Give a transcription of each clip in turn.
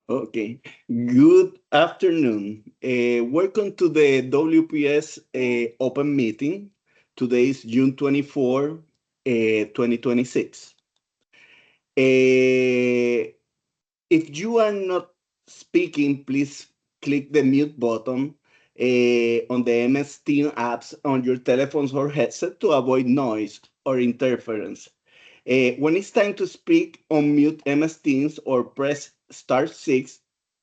Okay. Good afternoon. Welcome to the WPS open meeting. Today is June 24, 2026. Uh, if you are not speaking, please click the mute button on the MS Team apps on your telephones or headset to avoid noise or interference. When it's time to speak, unmute MS Teams or press *6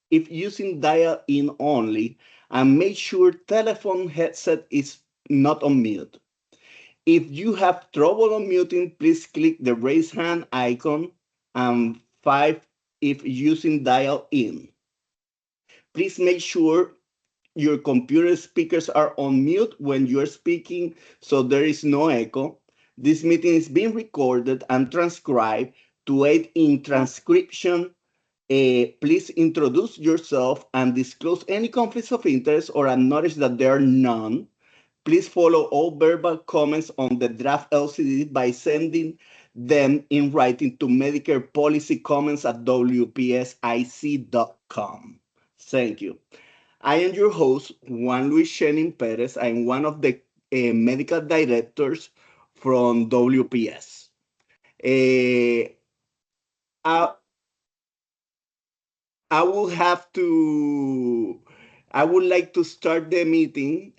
if using dial in only, and make sure telephone headset is not on mute. If you have trouble unmuting, please click the raise hand icon and 5 if using dial in. Please make sure your computer speakers are on mute when you're speaking so there is no echo. This meeting is being recorded and transcribed. To aid in transcription, please introduce yourself and disclose any conflicts of interest or acknowledge that there are none. Please follow all verbal comments on the draft LCD by sending them in writing to Medicare Policy Comments at WPSIC.com. Thank you. I am your host, Juan Luis Shenin Perez. I'm one of the medical directors from WPS. Uh, I, I will have to, I would like to start the meeting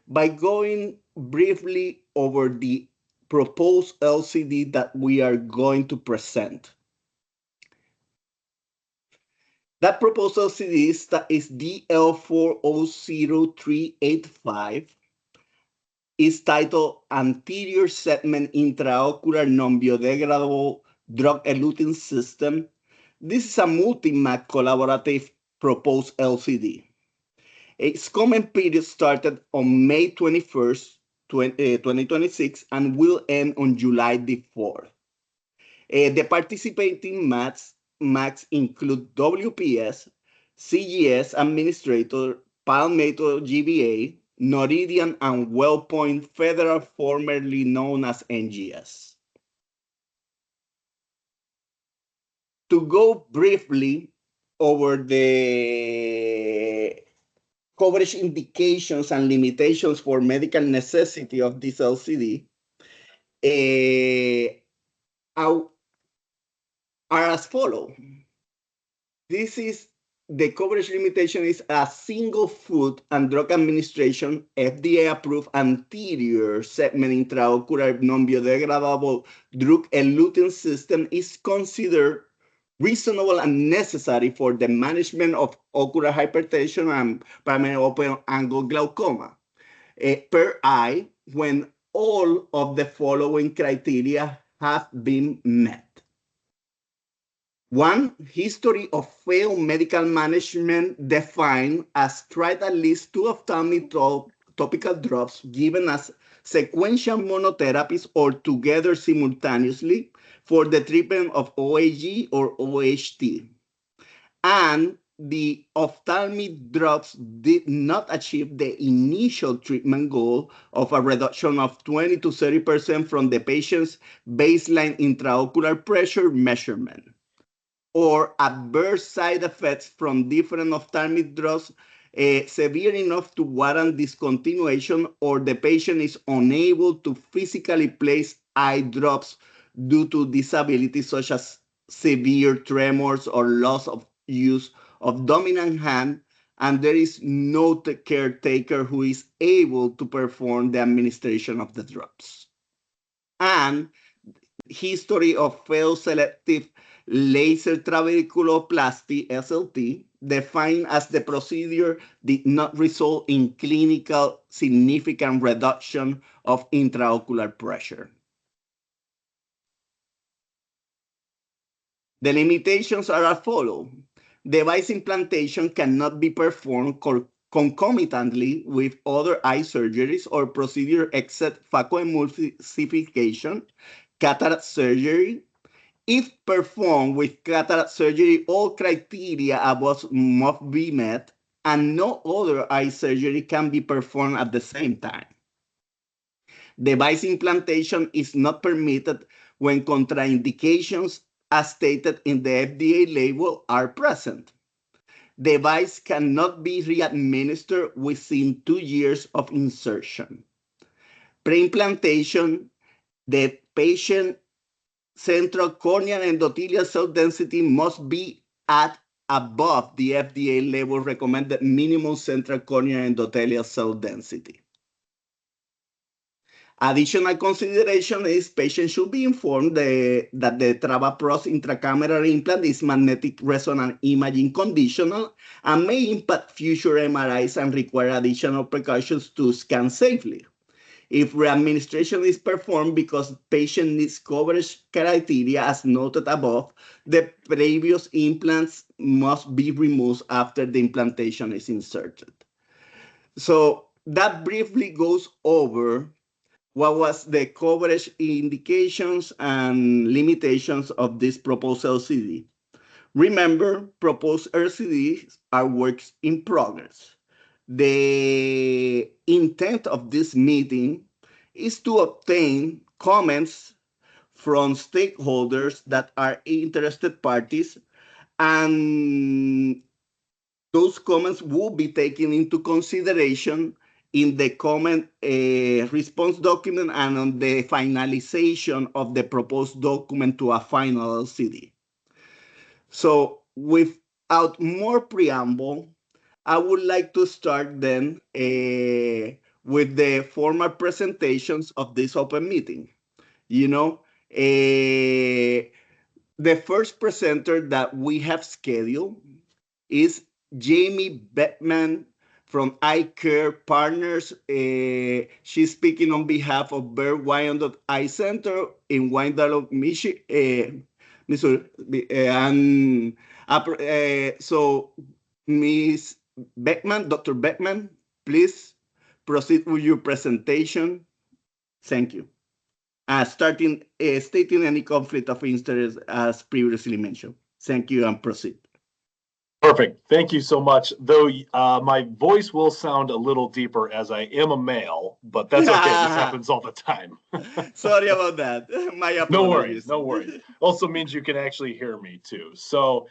by going briefly over the proposed LCD that we are going to present. That proposed LCD is DL400385. Is titled Anterior Segment Intraocular Non-Biodegradable Drug-Eluting System. This is a multi-MAC collaborative proposed LCD. Its comment period started on May 21st, 2026 and will end on July the 4th. The participating MACs include WPS, CGS Administrator, Palmetto GBA, Noridian, and WellPoint Federal, formerly known as NGS. To go briefly over the coverage indications and limitations for medical necessity of this LCD, are as follow. This is the coverage limitation is a single food and drug administration FDA approved anterior segment intraocular non-biodegradable drug eluting system is considered reasonable and necessary for the management of ocular hypertension and primary open angle glaucoma per eye when all of the following criteria have been met. One, history of failed medical management defined as tried at least two ophthalmic topical drops given as sequential monotherapies or together simultaneously for the treatment of OAG or OHT. And the ophthalmic drops did not achieve the initial treatment goal of a reduction of 20 to 30% from the patient's baseline intraocular pressure measurement, or adverse side effects from different ophthalmic drugs severe enough to warrant discontinuation, or the patient is unable to physically place eye drops due to disabilities such as severe tremors or loss of use of dominant hand, and there is no caretaker who is able to perform the administration of the drops. And history of failed selective laser trabeculoplasty, SLT, defined as the procedure did not result in clinical significant reduction of intraocular pressure. The limitations are as follows. Device implantation cannot be performed concomitantly with other eye surgeries or procedure except phacoemulsification, cataract surgery. If performed with cataract surgery, all criteria above must be met, and no other eye surgery can be performed at the same time. Device implantation is not permitted when contraindications as stated in the FDA label, are present. The device cannot be readministered within 2 years of insertion. Pre-implantation, the patient central corneal endothelial cell density must be at above the FDA label recommended minimum central corneal endothelial cell density. Additional consideration is patients should be informed that the travoprost intracameral implant is magnetic resonance imaging conditional and may impact future MRIs and require additional precautions to scan safely. If readministration is performed because patient needs coverage criteria as noted above, the previous implants must be removed after the implantation is inserted. So that briefly goes over what was the coverage indications and limitations of this proposed LCD. Remember, proposed LCDs are works in progress. The intent of this meeting is to obtain comments from stakeholders that are interested parties, and those comments will be taken into consideration in the comment response document and on the finalization of the proposed document to a final LCD. So without more preamble, I would like to start then with the formal presentations of this open meeting. You know, the first presenter that we have scheduled is Jamie Beckman from Eye Care Partners. She's speaking on behalf of Bird Wyandotte Eye Center in Wyandotte, Missouri. So Ms. Beckman, Dr. Beckman, please proceed with your presentation. Thank you. Stating any conflict of interest as previously mentioned. Thank you, and proceed. Perfect. Thank you so much. Though my voice will sound a little deeper as I am a male, but that's okay. This happens all the time. Sorry about that. My apologies. No worries. No worries. Also means you can actually hear me too. So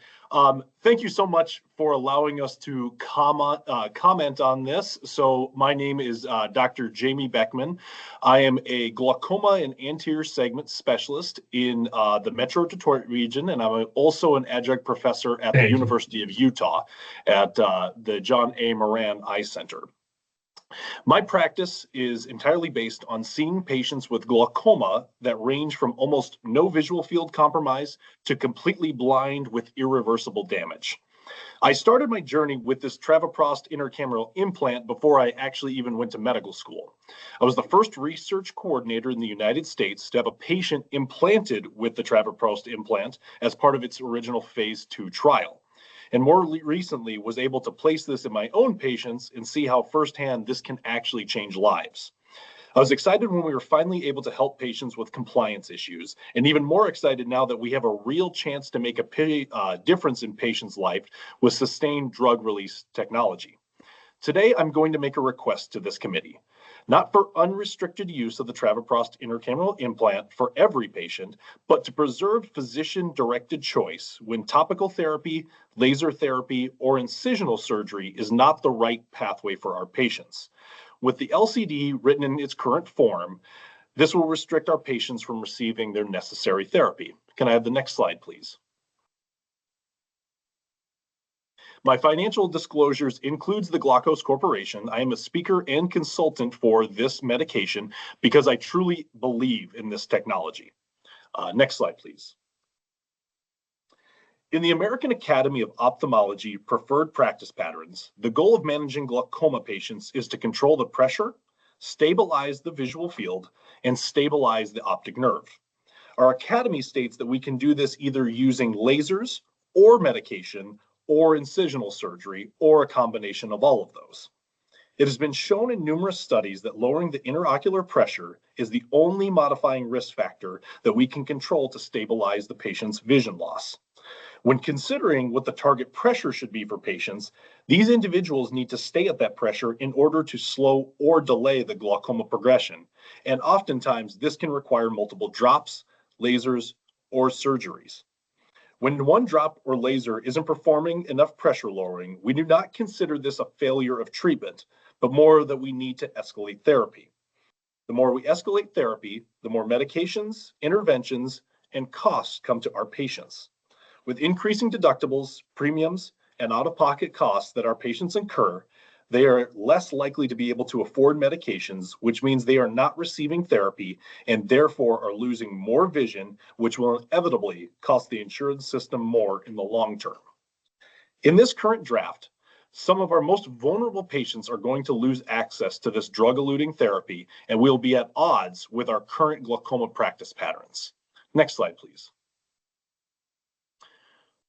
thank you so much for allowing us to comment on this. So my name is Dr. Jamie Beckman. I am a glaucoma and anterior segment specialist in the Metro Detroit region, and I'm also an adjunct professor at the University of Utah at the John A. Moran Eye Center. My practice is entirely based on seeing patients with glaucoma that range from almost no visual field compromise to completely blind with irreversible damage. I started my journey with this travoprost intracameral implant before I actually even went to medical school. I was the first research coordinator in the United States to have a patient implanted with the travoprost implant as part of its original phase 2 trial. And more recently was able to place this in my own patients and see how firsthand this can actually change lives. I was excited when we were finally able to help patients with compliance issues, and even more excited now that we have a real chance to make a difference in patients' life with sustained drug release technology. Today, I'm going to make a request to this committee, not for unrestricted use of the travoprost intracameral implant for every patient, but to preserve physician-directed choice when topical therapy, laser therapy, or incisional surgery is not the right pathway for our patients. With the LCD written in its current form, this will restrict our patients from receiving their necessary therapy. Can I have the next slide, please? My financial disclosures includes the Glaukos Corporation. I am a speaker and consultant for this medication because I truly believe in this technology. Next slide, please. In the American Academy of Ophthalmology preferred practice patterns, the goal of managing glaucoma patients is to control the pressure, stabilize the visual field, and stabilize the optic nerve. Our academy states that we can do this either using lasers or medication or incisional surgery, or a combination of all of those. It has been shown in numerous studies that lowering the intraocular pressure is the only modifying risk factor that we can control to stabilize the patient's vision loss. When considering what the target pressure should be for patients, these individuals need to stay at that pressure in order to slow or delay the glaucoma progression. And oftentimes, this can require multiple drops, lasers, or surgeries. When one drop or laser isn't performing enough pressure lowering, we do not consider this a failure of treatment, but more that we need to escalate therapy. The more we escalate therapy, the more medications, interventions, and costs come to our patients. With increasing deductibles, premiums, and out-of-pocket costs that our patients incur, they are less likely to be able to afford medications, which means they are not receiving therapy and therefore are losing more vision, which will inevitably cost the insurance system more in the long term. In this current draft, some of our most vulnerable patients are going to lose access to this drug-eluting therapy, and we'll be at odds with our current glaucoma practice patterns. Next slide, please.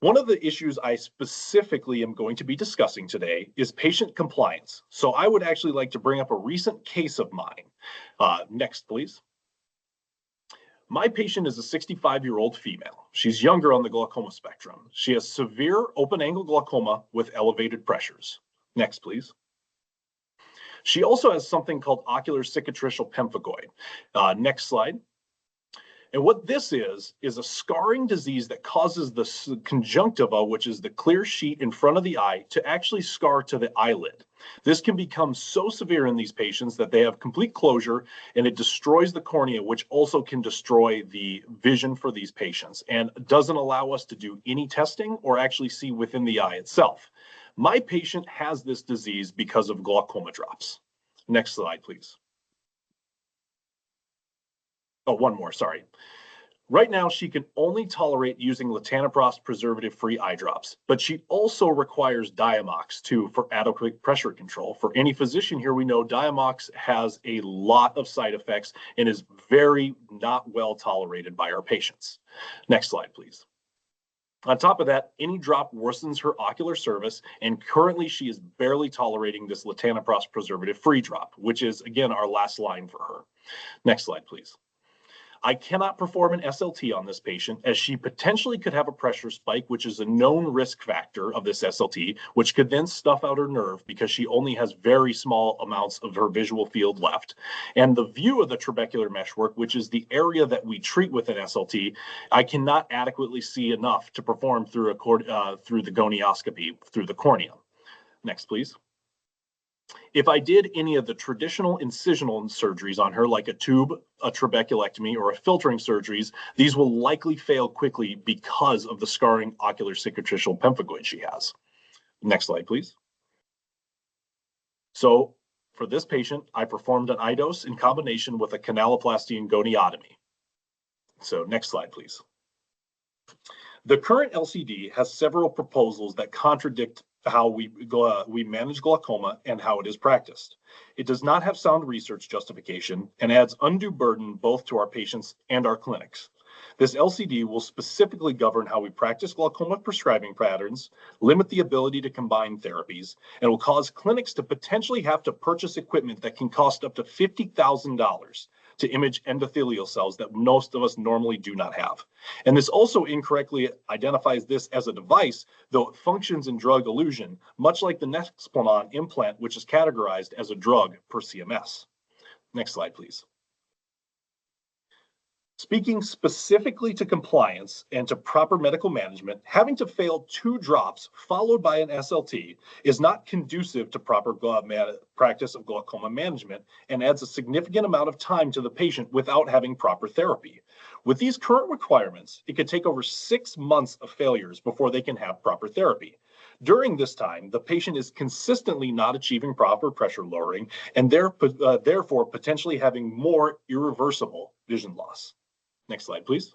One of the issues I specifically am going to be discussing today is patient compliance. So I would actually like to bring up a recent case of mine. Next, please. My patient is a 65-year-old female. She's younger on the glaucoma spectrum. She has severe open-angle glaucoma with elevated pressures. Next, please. She also has something called ocular cicatricial pemphigoid. Next slide. And what this is a scarring disease that causes the conjunctiva, which is the clear sheet in front of the eye, to actually scar to the eyelid. This can become so severe in these patients that they have complete closure and it destroys the cornea, which also can destroy the vision for these patients and doesn't allow us to do any testing or actually see within the eye itself. My patient has this disease because of glaucoma drops. Next slide, please. Oh, one more, sorry. Right now, she can only tolerate using latanoprost preservative-free eye drops, but she also requires Diamox for adequate pressure control. For any physician here, we know Diamox has a lot of side effects and is very not well tolerated by our patients. Next slide, please. On top of that, any drop worsens her ocular service, and currently she is barely tolerating this latanoprost preservative-free drop, which is, again, our last line for her. Next slide, please. I cannot perform an SLT on this patient as she potentially could have a pressure spike, which is a known risk factor of this SLT, which could then stuff out her nerve because she only has very small amounts of her visual field left. And the view of the trabecular meshwork, which is the area that we treat with an SLT, I cannot adequately see enough to perform through the gonioscopy, through the cornea. Next, please. If I did any of the traditional incisional surgeries on her, like a tube, a trabeculectomy, or a filtering surgeries, these will likely fail quickly because of the scarring ocular cicatricial pemphigoid she has. Next slide, please. So for this patient, I performed an iDose in combination with a canaloplasty and goniotomy. So next slide, please. The current LCD has several proposals that contradict how we manage glaucoma and how it is practiced. It does not have sound research justification and adds undue burden both to our patients and our clinics. This LCD will specifically govern how we practice glaucoma prescribing patterns, limit the ability to combine therapies, and will cause clinics to potentially have to purchase equipment that can cost up to $50,000 to image endothelial cells that most of us normally do not have. And this also incorrectly identifies this as a device, though it functions in drug elution, much like the Nexplanon implant, which is categorized as a drug per CMS. Next slide, please. Speaking specifically to compliance and to proper medical management, having to fail 2 drops followed by an SLT is not conducive to proper practice of glaucoma management and adds a significant amount of time to the patient without having proper therapy. With these current requirements, it could take over 6 months of failures before they can have proper therapy. During this time, the patient is consistently not achieving proper pressure lowering and therefore potentially having more irreversible vision loss. Next slide, please.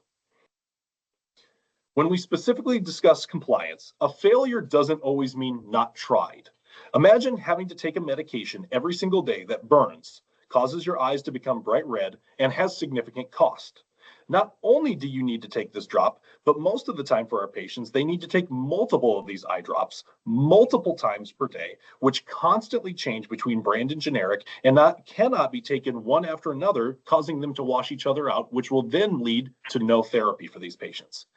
When we specifically discuss compliance, a failure doesn't always mean not tried. Imagine having to take a medication every single day that burns, causes your eyes to become bright red, and has significant cost. Not only do you need to take this drop, but most of the time for our patients, they need to take multiple of these eye drops multiple times per day, which constantly change between brand and generic and cannot be taken one after another, causing them to wash each other out, which will then lead to no therapy for these patients.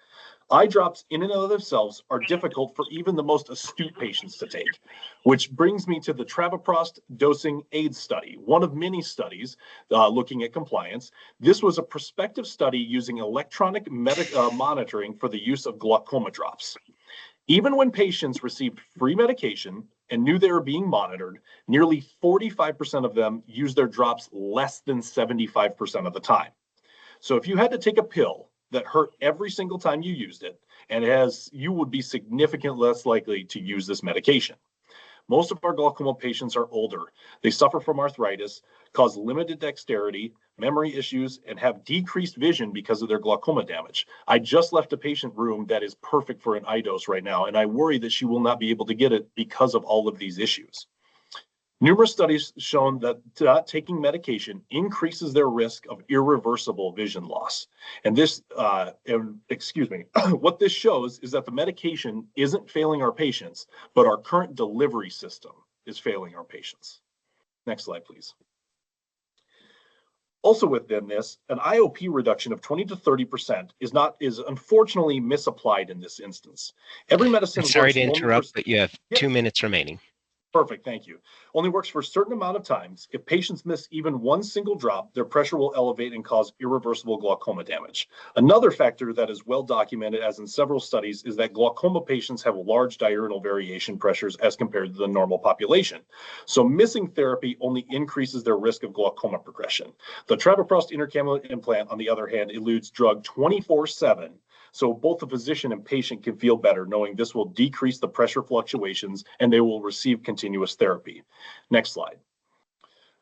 Eye drops in and of themselves are difficult for even the most astute patients to take, which brings me to the travoprost dosing aid study, one of many studies looking at compliance. This was a prospective study using electronic monitoring for the use of glaucoma drops. Even when patients received free medication and knew they were being monitored, nearly 45% of them used their drops less than 75% of the time. So if you had to take a pill that hurt every single time you used it, and you would be significantly less likely to use this medication. Most of our glaucoma patients are older. They suffer from arthritis, cause limited dexterity, memory issues, and have decreased vision because of their glaucoma damage. I just left a patient room that is perfect for an iDose right now, and I worry that she will not be able to get it because of all of these issues. Numerous studies shown that taking medication increases their risk of irreversible vision loss. And this, what this shows is that the medication isn't failing our patients, but our current delivery system is failing our patients. Next slide, please. Also within this, an IOP reduction of 20 to 30% is unfortunately misapplied in this instance. Every medicine. Sorry to interrupt, but you have 2 minutes remaining. Perfect, thank you. Only works for a certain amount of times. If patients miss even one single drop, their pressure will elevate and cause irreversible glaucoma damage. Another factor that is well documented, as in several studies, is that glaucoma patients have large diurnal variation pressures as compared to the normal population. So missing therapy only increases their risk of glaucoma progression. The travoprost intracameral implant, on the other hand, elutes drug 24/7. So both the physician and patient can feel better knowing this will decrease the pressure fluctuations and they will receive continuous therapy. Next slide.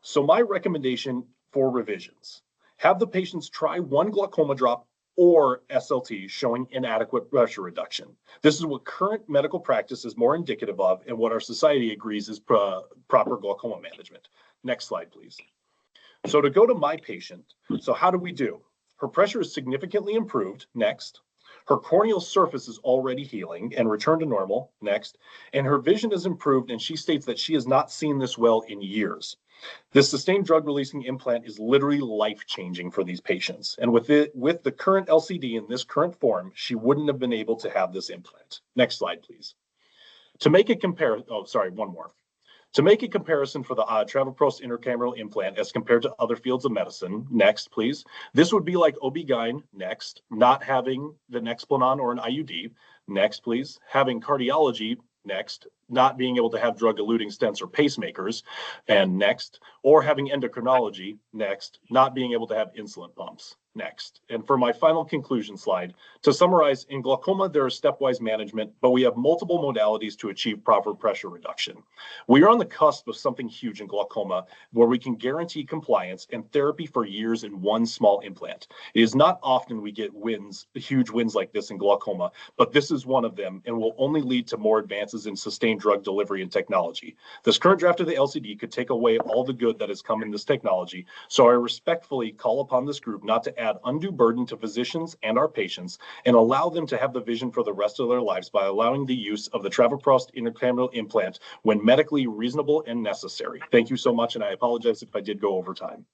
So my recommendation for revisions: have the patients try one glaucoma drop or SLT showing inadequate pressure reduction. This is what current medical practice is more indicative of and what our society agrees is proper glaucoma management. Next slide, please. So to go to my patient, so how do we do? Her pressure is significantly improved. Next. Her corneal surface is already healing and returned to normal. Next. And her vision is improved, and she states that she has not seen this well in years. This sustained drug releasing implant is literally life-changing for these patients. And with the current LCD in this current form, she wouldn't have been able to have this implant. Next slide, please. To make a comparison, one more. To make a comparison for the travoprost intracameral implant as compared to other fields of medicine, next, please. This would be like OB-GYN, next, not having the Nexplanon or an IUD, next, please, having cardiology, next, not being able to have drug-eluting stents or pacemakers, and next, or having endocrinology, next, not being able to have insulin pumps, next. And for my final conclusion slide, to summarize, in glaucoma, there is stepwise management, but we have multiple modalities to achieve proper pressure reduction. We are on the cusp of something huge in glaucoma where we can guarantee compliance and therapy for years in one small implant. It is not often we get wins, huge wins like this in glaucoma, but this is one of them and will only lead to more advances in sustained drug delivery and technology. This current draft of the LCD could take away all the good that has come in this technology, so I respectfully call upon this group not to add undue burden to physicians and our patients and allow them to have the vision for the rest of their lives by allowing the use of the travoprost intracameral implant when medically reasonable and necessary. Thank you so much, and I apologize if I did go over time.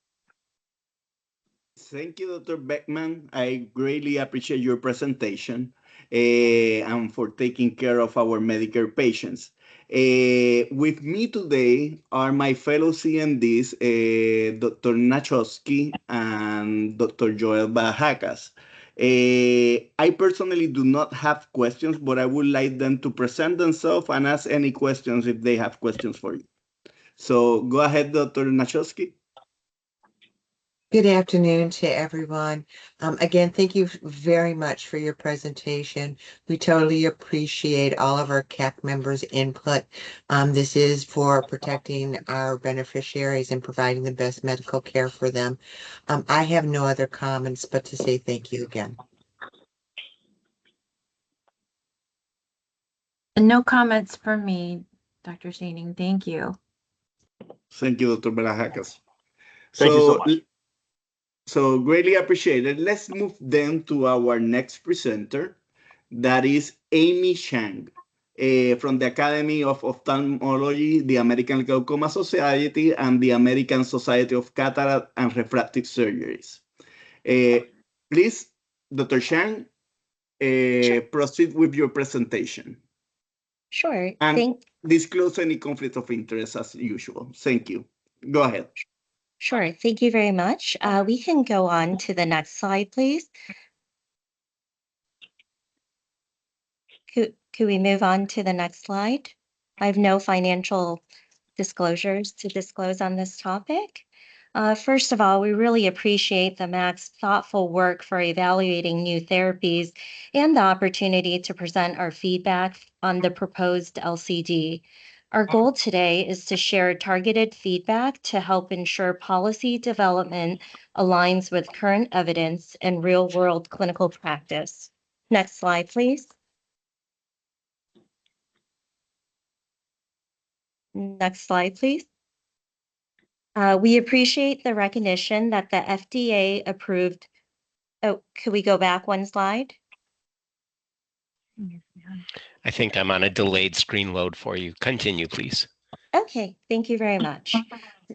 Thank you, Dr. Beckman. I greatly appreciate your presentation and for taking care of our Medicare patients. With me today are my fellow CMDs, Dr. Nachowski and Dr. Joel Barajas. I personally do not have questions, but I would like them to present themselves and ask any questions if they have questions for you. So go ahead, Dr. Nachowski. Good afternoon to everyone. Again, thank you very much for your presentation. We totally appreciate all of our CAC members' input. This is for protecting our beneficiaries and providing the best medical care for them. I have no other comments but to say thank you again. No comments from me, Dr. Steining. Thank you. Thank you, Dr. Barajas. Thank you so much. So greatly appreciated. Let's move then to our next presenter. That is Amy Chang from the Academy of Ophthalmology, the American Glaucoma Society, and the American Society of Cataract and Refractive Surgeries. Please, Dr. Chang, proceed with your presentation Sure. and disclose any conflict of interest as usual. Thank you. Go ahead. Sure. Thank you very much. We can go on to the next slide, please. Could we move on to the next slide? I have no financial disclosures to disclose on this topic. First of all, we really appreciate the MAC's thoughtful work for evaluating new therapies and the opportunity to present our feedback on the proposed LCD. Our goal today is to share targeted feedback to help ensure policy development aligns with current evidence and real-world clinical practice. Next slide, please. Next slide, please. We appreciate the recognition that the FDA approved. Oh, could we go back one slide? I think I'm on a delayed screen load for you. Continue, please. Okay, thank you very much.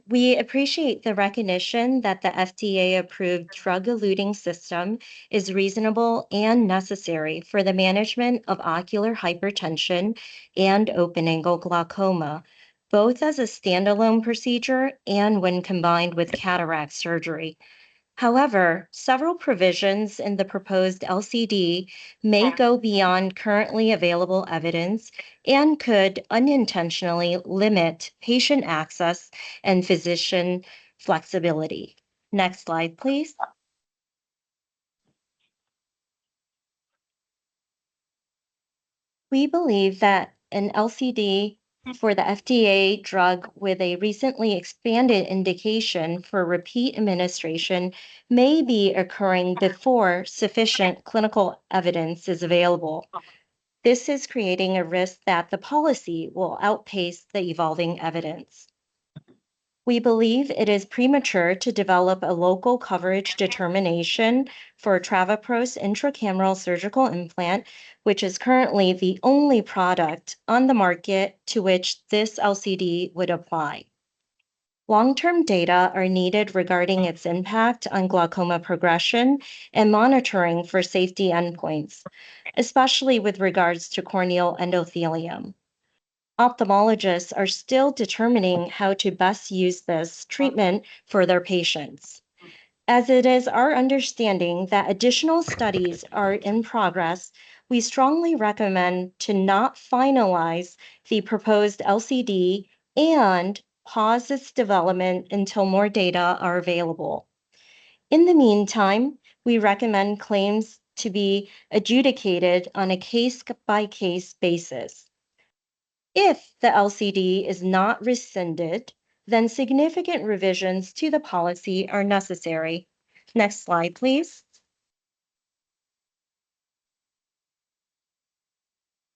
We appreciate the recognition that the FDA-approved drug-eluting system is reasonable and necessary for the management of ocular hypertension and open-angle glaucoma, both as a standalone procedure and when combined with cataract surgery. However, several provisions in the proposed LCD may go beyond currently available evidence and could unintentionally limit patient access and physician flexibility. Next slide, please. We believe that an LCD for the FDA drug with a recently expanded indication for repeat administration may be occurring before sufficient clinical evidence is available. This is creating a risk that the policy will outpace the evolving evidence. We believe it is premature to develop a local coverage determination for travoprost intracameral surgical implant, which is currently the only product on the market to which this LCD would apply. Long-term data are needed regarding its impact on glaucoma progression and monitoring for safety endpoints, especially with regards to corneal endothelium. Ophthalmologists are still determining how to best use this treatment for their patients. As it is our understanding that additional studies are in progress, we strongly recommend to not finalize the proposed LCD and pause its development until more data are available. In the meantime, we recommend claims to be adjudicated on a case-by-case basis. If the LCD is not rescinded, then significant revisions to the policy are necessary. Next slide, please.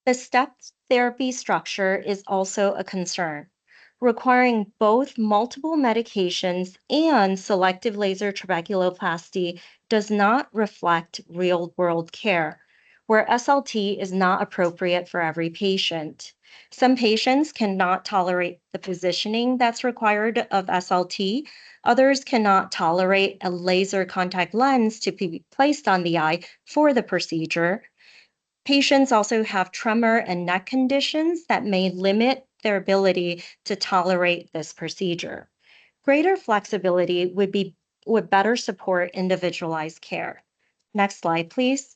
The stepped therapy structure is also a concern, requiring both multiple medications and selective laser trabeculoplasty does not reflect real-world care, where SLT is not appropriate for every patient. Some patients cannot tolerate the positioning that's required of SLT. Others cannot tolerate a laser contact lens to be placed on the eye for the procedure. Patients also have tremor and neck conditions that may limit their ability to tolerate this procedure. Greater flexibility would better support individualized care. Next slide, please.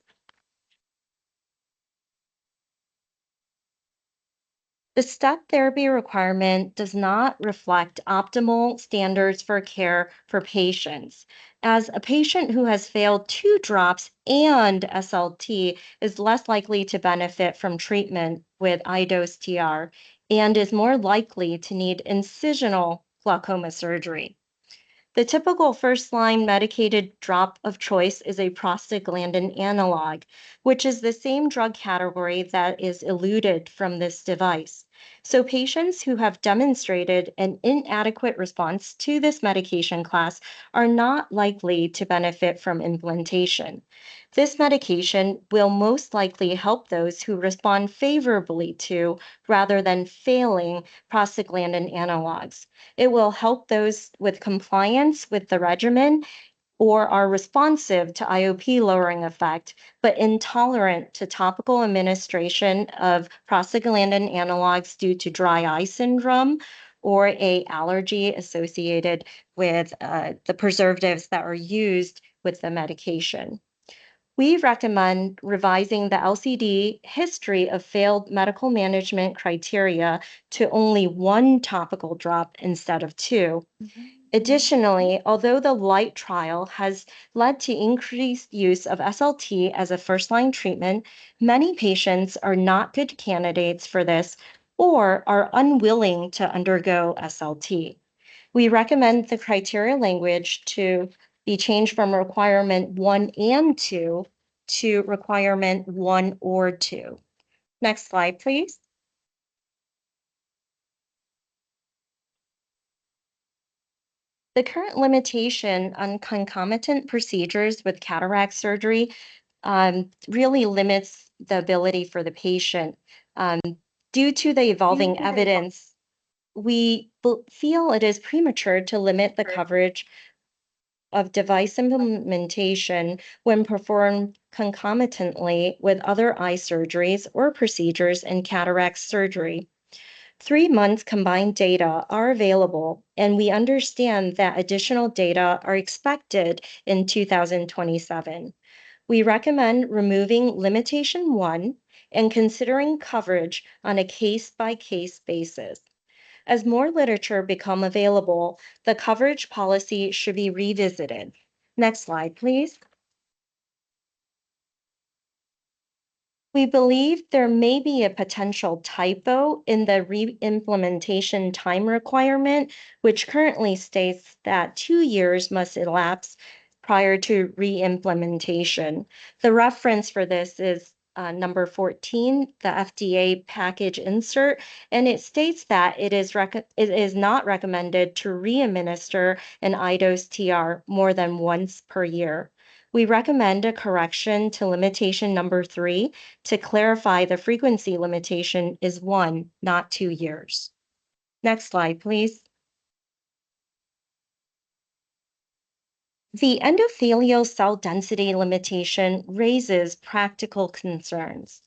The step therapy requirement does not reflect optimal standards for care for patients, as a patient who has failed 2 drops and SLT is less likely to benefit from treatment with iDose TR and is more likely to need incisional glaucoma surgery. The typical first-line medicated drop of choice is a prostaglandin analog, which is the same drug category that is eluted from this device. So patients who have demonstrated an inadequate response to this medication class are not likely to benefit from implantation. This medication will most likely help those who respond favorably to, rather than failing, prostaglandin analogs. It will help those with compliance with the regimen or are responsive to IOP lowering effect, but intolerant to topical administration of prostaglandin analogs due to dry eye syndrome or a allergy associated with the preservatives that are used with the medication. We recommend revising the LCD history of failed medical management criteria to only one topical drop instead of two. Additionally, although the LIGHT trial has led to increased use of SLT as a first-line treatment, many patients are not good candidates for this or are unwilling to undergo SLT. We recommend the criteria language to be changed from requirement 1 and 2 to requirement 1 or 2. Next slide, please. The current limitation on concomitant procedures with cataract surgery really limits the ability for the patient. Due to the evolving evidence, we feel it is premature to limit the coverage of device implementation when performed concomitantly with other eye surgeries or procedures in cataract surgery. 3 months combined data are available, and we understand that additional data are expected in 2027. We recommend removing limitation 1 and considering coverage on a case-by-case basis. As more literature become available, the coverage policy should be revisited. Next slide, please. We believe there may be a potential typo in the re-implementation time requirement, which currently states that 2 years must elapse prior to re-implementation. The reference for this is number 14, the FDA package insert, and it states that it is not recommended to re-administer an iDose TR more than once per year. We recommend a correction to limitation number 3 to clarify the frequency limitation is 1, not 2 years. Next slide, please. The endothelial cell density limitation raises practical concerns.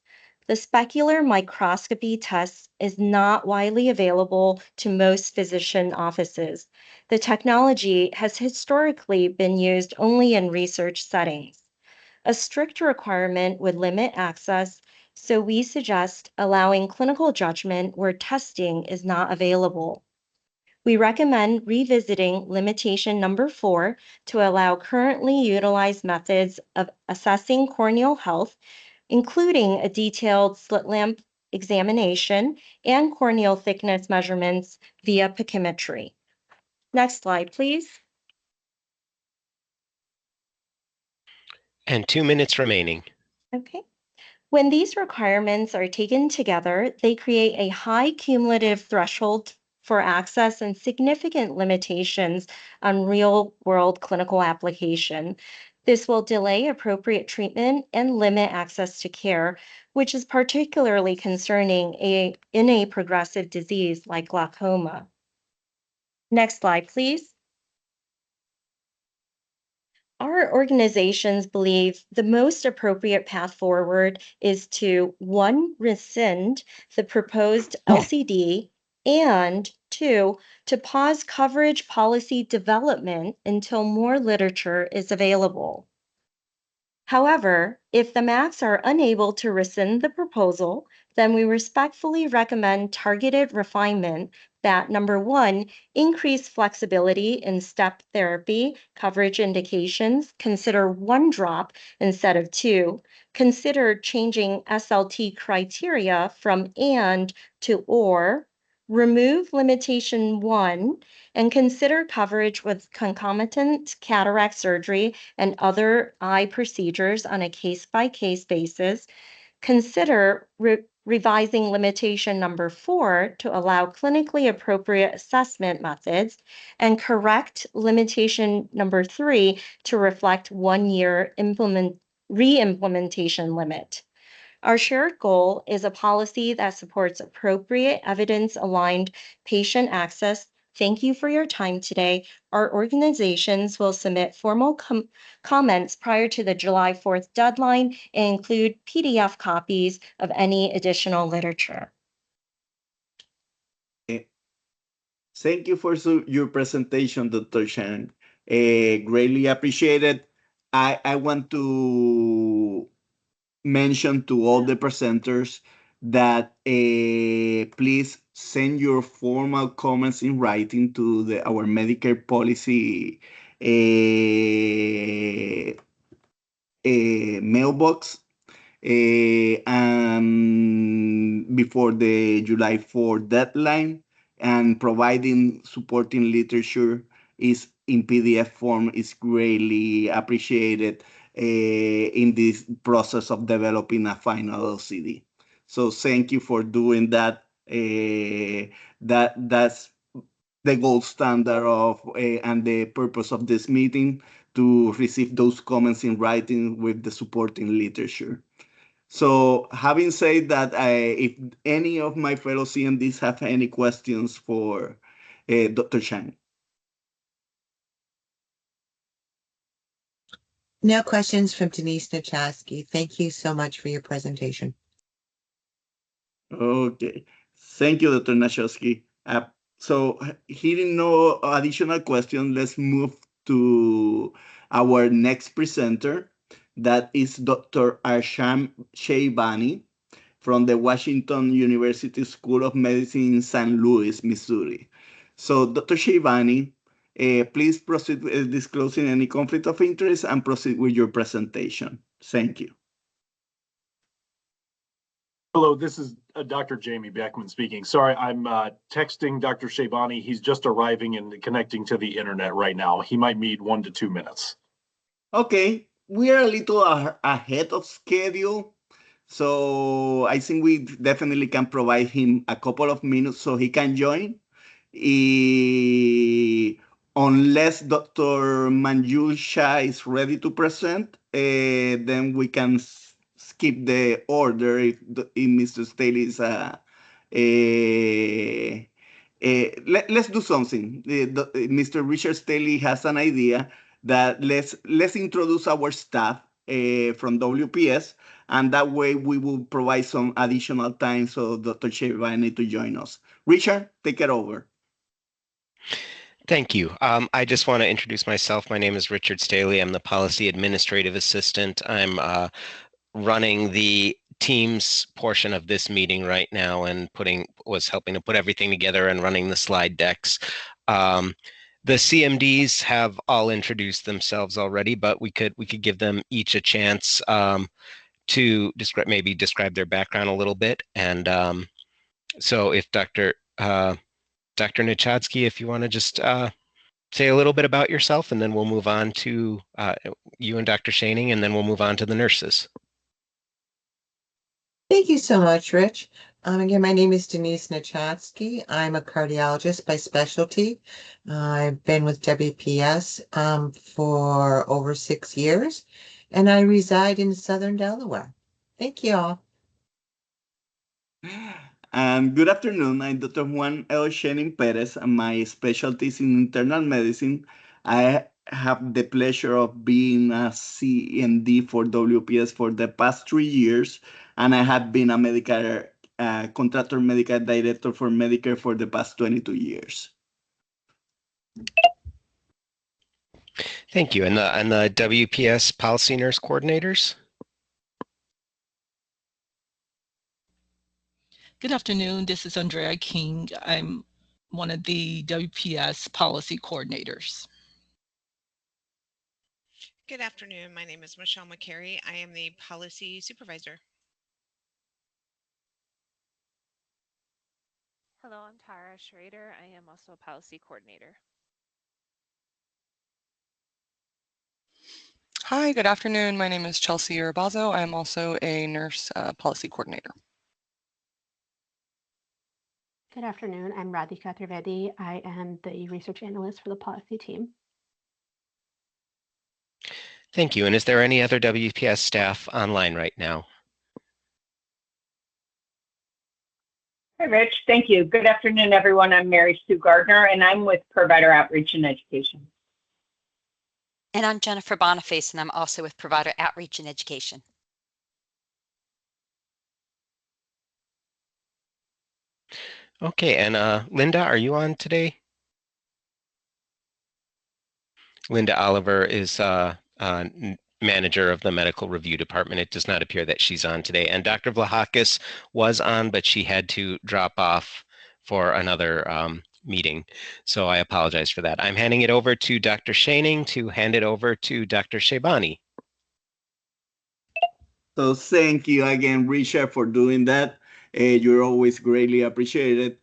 The specular microscopy test is not widely available to most physician offices. The technology has historically been used only in research settings. A strict requirement would limit access, so we suggest allowing clinical judgment where testing is not available. We recommend revisiting limitation number 4 to allow currently utilized methods of assessing corneal health, including a detailed slit lamp examination and corneal thickness measurements via pachymetry. Next slide, please. And 2 minutes remaining. Okay. When these requirements are taken together, they create a high cumulative threshold for access and significant limitations on real-world clinical application. This will delay appropriate treatment and limit access to care, which is particularly concerning in a progressive disease like glaucoma. Next slide, please. Our organizations believe the most appropriate path forward is to 1, rescind the proposed LCD, and 2, to pause coverage policy development until more literature is available. However, if the MACs are unable to rescind the proposal, then we respectfully recommend targeted refinement that, number 1, increase flexibility in step therapy coverage indications, consider 1 drop instead of 2, consider changing SLT criteria from and to or, remove limitation 1, and consider coverage with concomitant cataract surgery and other eye procedures on a case-by-case basis. Consider revising limitation number 4 to allow clinically appropriate assessment methods, and correct limitation number 3 to reflect 1-year re-implementation limit. Our shared goal is a policy that supports appropriate evidence-aligned patient access Thank you for your time today. Our organizations will submit formal comments prior to the July 4th deadline and include PDF copies of any additional literature. Thank you for your presentation, Dr. Shannon. Greatly appreciated. I want to mention to all the presenters that please send your formal comments in writing to our Medicare policy mailbox and before the July 4th deadline, and providing supporting literature is in PDF form is greatly appreciated in this process of developing a final LCD. So thank you for doing that. That's the gold standard of and the purpose of this meeting, to receive those comments in writing with the supporting literature. So having said that, if any of my fellow CMDs have any questions for Dr. Chang. No questions from Denise Nachowski. Thank you so much for your presentation. Okay, thank you, Dr. Nachowski. So hearing no additional questions, let's move to our next presenter. That is Dr. Arsham Sheibani from the Washington University School of Medicine in St. Louis, Missouri. So Dr. Sheibani, please proceed with disclosing any conflict of interest and proceed with your presentation. Thank you. Hello, this is Dr. Jamie Beckman speaking. Sorry, I'm texting Dr. Sheibani. He's just arriving and connecting to the internet right now. He might need 1 to 2 minutes. Okay, we are a little ahead of schedule, so I think we definitely can provide him a couple of minutes so he can join. Unless Dr. Manjul Shah is ready to present, then we can skip the order if Mr. Staley is let's do something. Mr. Richard Staley has an idea that let's introduce our staff from WPS, and that way we will provide some additional time so Dr. Sheibani to join us. Richard, take it over. Thank you. I just want to introduce myself. My name is Richard Staley. I'm the Policy Administrative Assistant. I'm running the Teams portion of this meeting right now and was helping to put everything together and running the slide decks. The CMDs have all introduced themselves already, but we could give them each a chance to describe their background a little bit. And so if Dr. Nachowski, if you want to just say a little bit about yourself, and then we'll move on to you and Dr. Schoening, and then we'll move on to the nurses. Thank you so much, Rich. Again, my name is Denise Nachowski. I'm a cardiologist by specialty. I've been with WPS for over 6 years, and I reside in Southern Delaware. Thank you all. Good afternoon. I'm Dr. Juan L. Schoening Perez, and my specialty is in internal medicine. I have the pleasure of being a CMD for WPS for the past 3 years, and I have been a contractor medical director for Medicare for the past 22 years. Thank you. And the WPS policy nurse coordinators? Good afternoon. This is Andrea King. I'm one of the WPS policy coordinators. Good afternoon. My name is Michelle McCary. I am the policy supervisor. Hello, I'm Tara Schrader. I am also a policy coordinator. Hi, good afternoon. My name is Chelsea Urabazo. I am also a nurse policy coordinator. Good afternoon. I'm Radhika Trivedi. I am the research analyst for the policy team. Thank you. And is there any other WPS staff online right now? Hi, Rich. Thank you. Good afternoon, everyone. I'm Mary Sue Gardner, and I'm with Provider Outreach and Education. And I'm Jennifer Boniface, and I'm also with Provider Outreach and Education. Okay, and Linda, are you on today? Linda Oliver is manager of the medical review department. It does not appear that she's on today. And Dr. Vlahakis was on, but she had to drop off for another meeting. So I apologize for that. I'm handing it over to Dr. Schoening to hand it over to Dr. Shabani. So thank you again, Richard, for doing that. You're always greatly appreciated.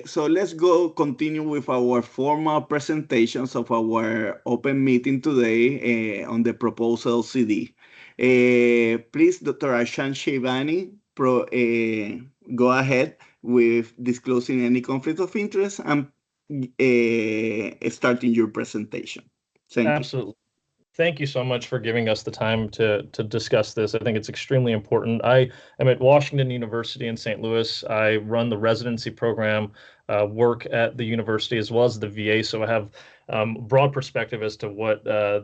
So let's continue with our formal presentations of our open meeting today on the proposed LCD. Please, Dr. Ashan Shabani, go ahead with disclosing any conflict of interest and starting your presentation. Thank you. Absolutely. Thank you so much for giving us the time to discuss this. I think it's extremely important. I am at Washington University in St. Louis. I run the residency program, work at the university as well as the VA. So I have broad perspective as to what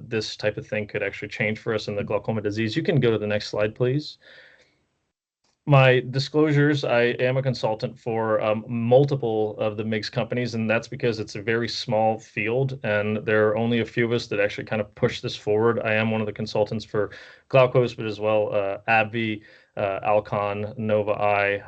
this type of thing could actually change for us in the glaucoma disease. You can go to the next slide, please. My disclosures, I am a consultant for multiple of the MIGS companies, and that's because it's a very small field, and there are only a few of us that actually kind of push this forward. I am one of the consultants for Glaukos, but as well AbbVie, Alcon, Nova Eye,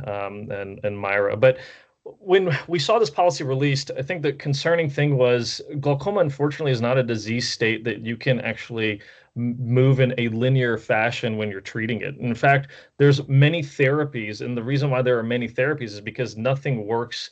and Myra. But when we saw this policy released, I think the concerning thing was glaucoma, unfortunately, is not a disease state that you can actually move in a linear fashion when you're treating it. In fact, there's many therapies, and the reason why there are many therapies is because nothing works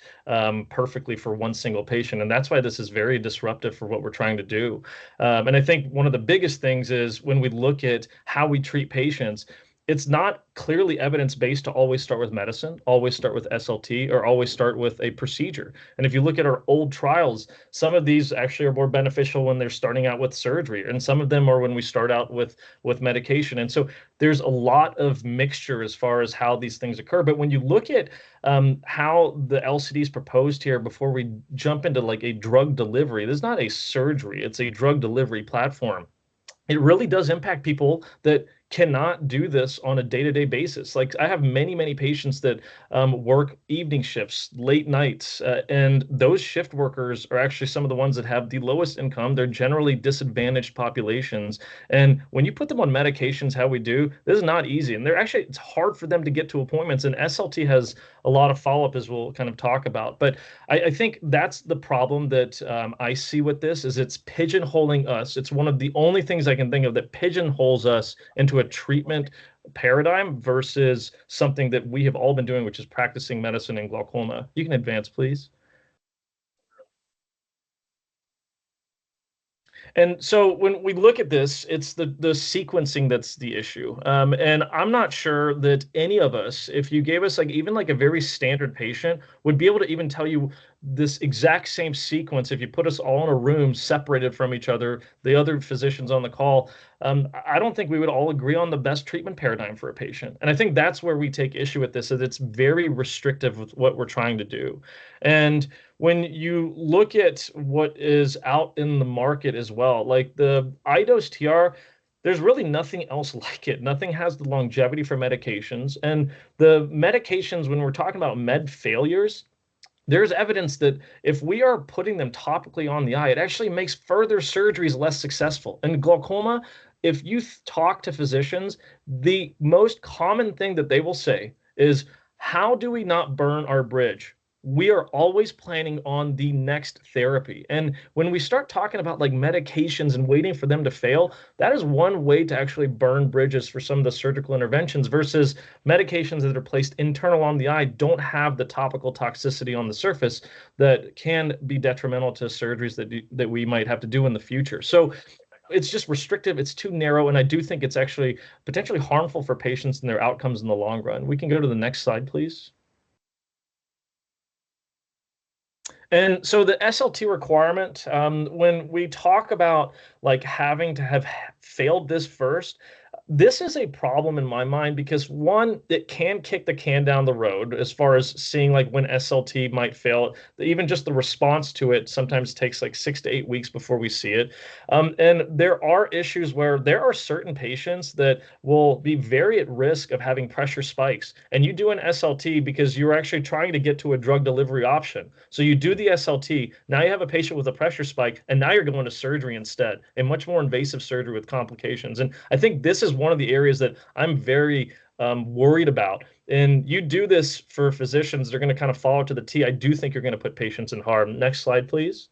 perfectly for one single patient, and that's why this is very disruptive for what we're trying to do. And I think one of the biggest things is when we look at how we treat patients, it's not clearly evidence-based to always start with medicine, always start with SLT, or always start with a procedure. And if you look at our old trials, some of these actually are more beneficial when they're starting out with surgery, and some of them are when we start out with medication. And so there's a lot of mixture as far as how these things occur. But when you look at how the LCD is proposed here, before we jump into like a drug delivery, there's not a surgery, it's a drug delivery platform. It really does impact people that cannot do this on a day-to-day basis. Like I have many patients that work evening shifts, late nights, and those shift workers are actually some of the ones that have the lowest income. They're generally disadvantaged populations. And when you put them on medications, how we do, this is not easy. And it's hard for them to get to appointments. And SLT has a lot of follow-up, as we'll kind of talk about. But I think that's the problem that I see with this, is it's pigeonholing us. It's one of the only things I can think of that pigeonholes us into a treatment paradigm versus something that we have all been doing, which is practicing medicine in glaucoma. You can advance, please. And so when we look at this, it's the sequencing that's the issue. And I'm not sure that any of us, if you gave us even a very standard patient, would be able to even tell you this exact same sequence if you put us all in a room separated from each other, the other physicians on the call. I don't think we would all agree on the best treatment paradigm for a patient. And I think that's where we take issue with this, is it's very restrictive with what we're trying to do. And when you look at what is out in the market as well, like the iDose TR, there's really nothing else like it. Nothing has the longevity for medications. And the medications, when we're talking about med failures, there's evidence that if we are putting them topically on the eye, it actually makes further surgeries less successful. And glaucoma, if you talk to physicians, the most common thing that they will say is, how do we not burn our bridge? We are always planning on the next therapy. And when we start talking about medications and waiting for them to fail, that is one way to actually burn bridges for some of the surgical interventions, versus medications that are placed internal on the eye don't have the topical toxicity on the surface that can be detrimental to surgeries that we might have to do in the future. So it's just restrictive, it's too narrow, and I do think it's actually potentially harmful for patients and their outcomes in the long run. We can go to the next slide, please. And so the SLT requirement, when we talk about having to have failed this first, this is a problem in my mind because one, it can kick the can down the road as far as seeing like when SLT might fail. Even just the response to it sometimes takes like 6 to 8 weeks before we see it. And there are issues where there are certain patients that will be very at risk of having pressure spikes. And you do an SLT because you're actually trying to get to a drug delivery option. So you do the SLT, now you have a patient with a pressure spike, and now you're going to surgery instead, a much more invasive surgery with complications. And I think this is one of the areas that I'm very worried about. And you do this for physicians, they're going to kind of follow to the T. I do think you're going to put patients in harm. Next slide, please.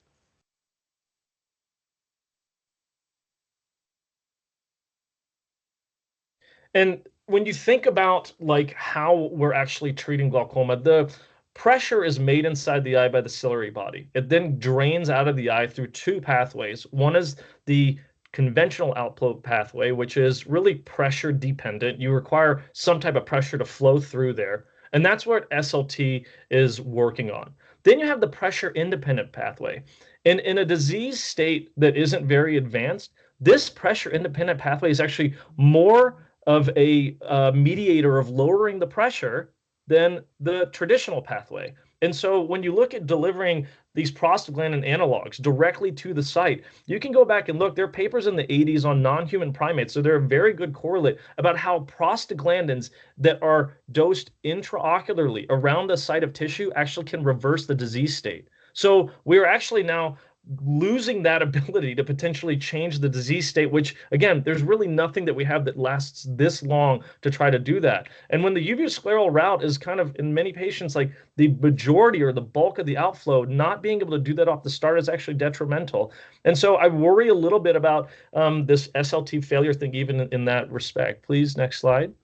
And when you think about like how we're actually treating glaucoma, the pressure is made inside the eye by the ciliary body. It then drains out of the eye through two pathways. One is the conventional outflow pathway, which is really pressure dependent. You require some type of pressure to flow through there. And that's what SLT is working on. Then you have the pressure independent pathway. And in a disease state that isn't very advanced, this pressure independent pathway is actually more of a mediator of lowering the pressure than the traditional pathway. And so when you look at delivering these prostaglandin analogs directly to the site, you can go back and look. There are papers in the 80s on non-human primates, so they're a very good correlate about how prostaglandins that are dosed intraocularly around the site of tissue actually can reverse the disease state. So we're actually now losing that ability to potentially change the disease state, which again, there's really nothing that we have that lasts this long to try to do that. And when the uveoscleral route is kind of in many patients, like the majority or the bulk of the outflow, not being able to do that off the start is actually detrimental. And so I worry a little bit about this SLT failure thing, even in that respect. Please, next slide.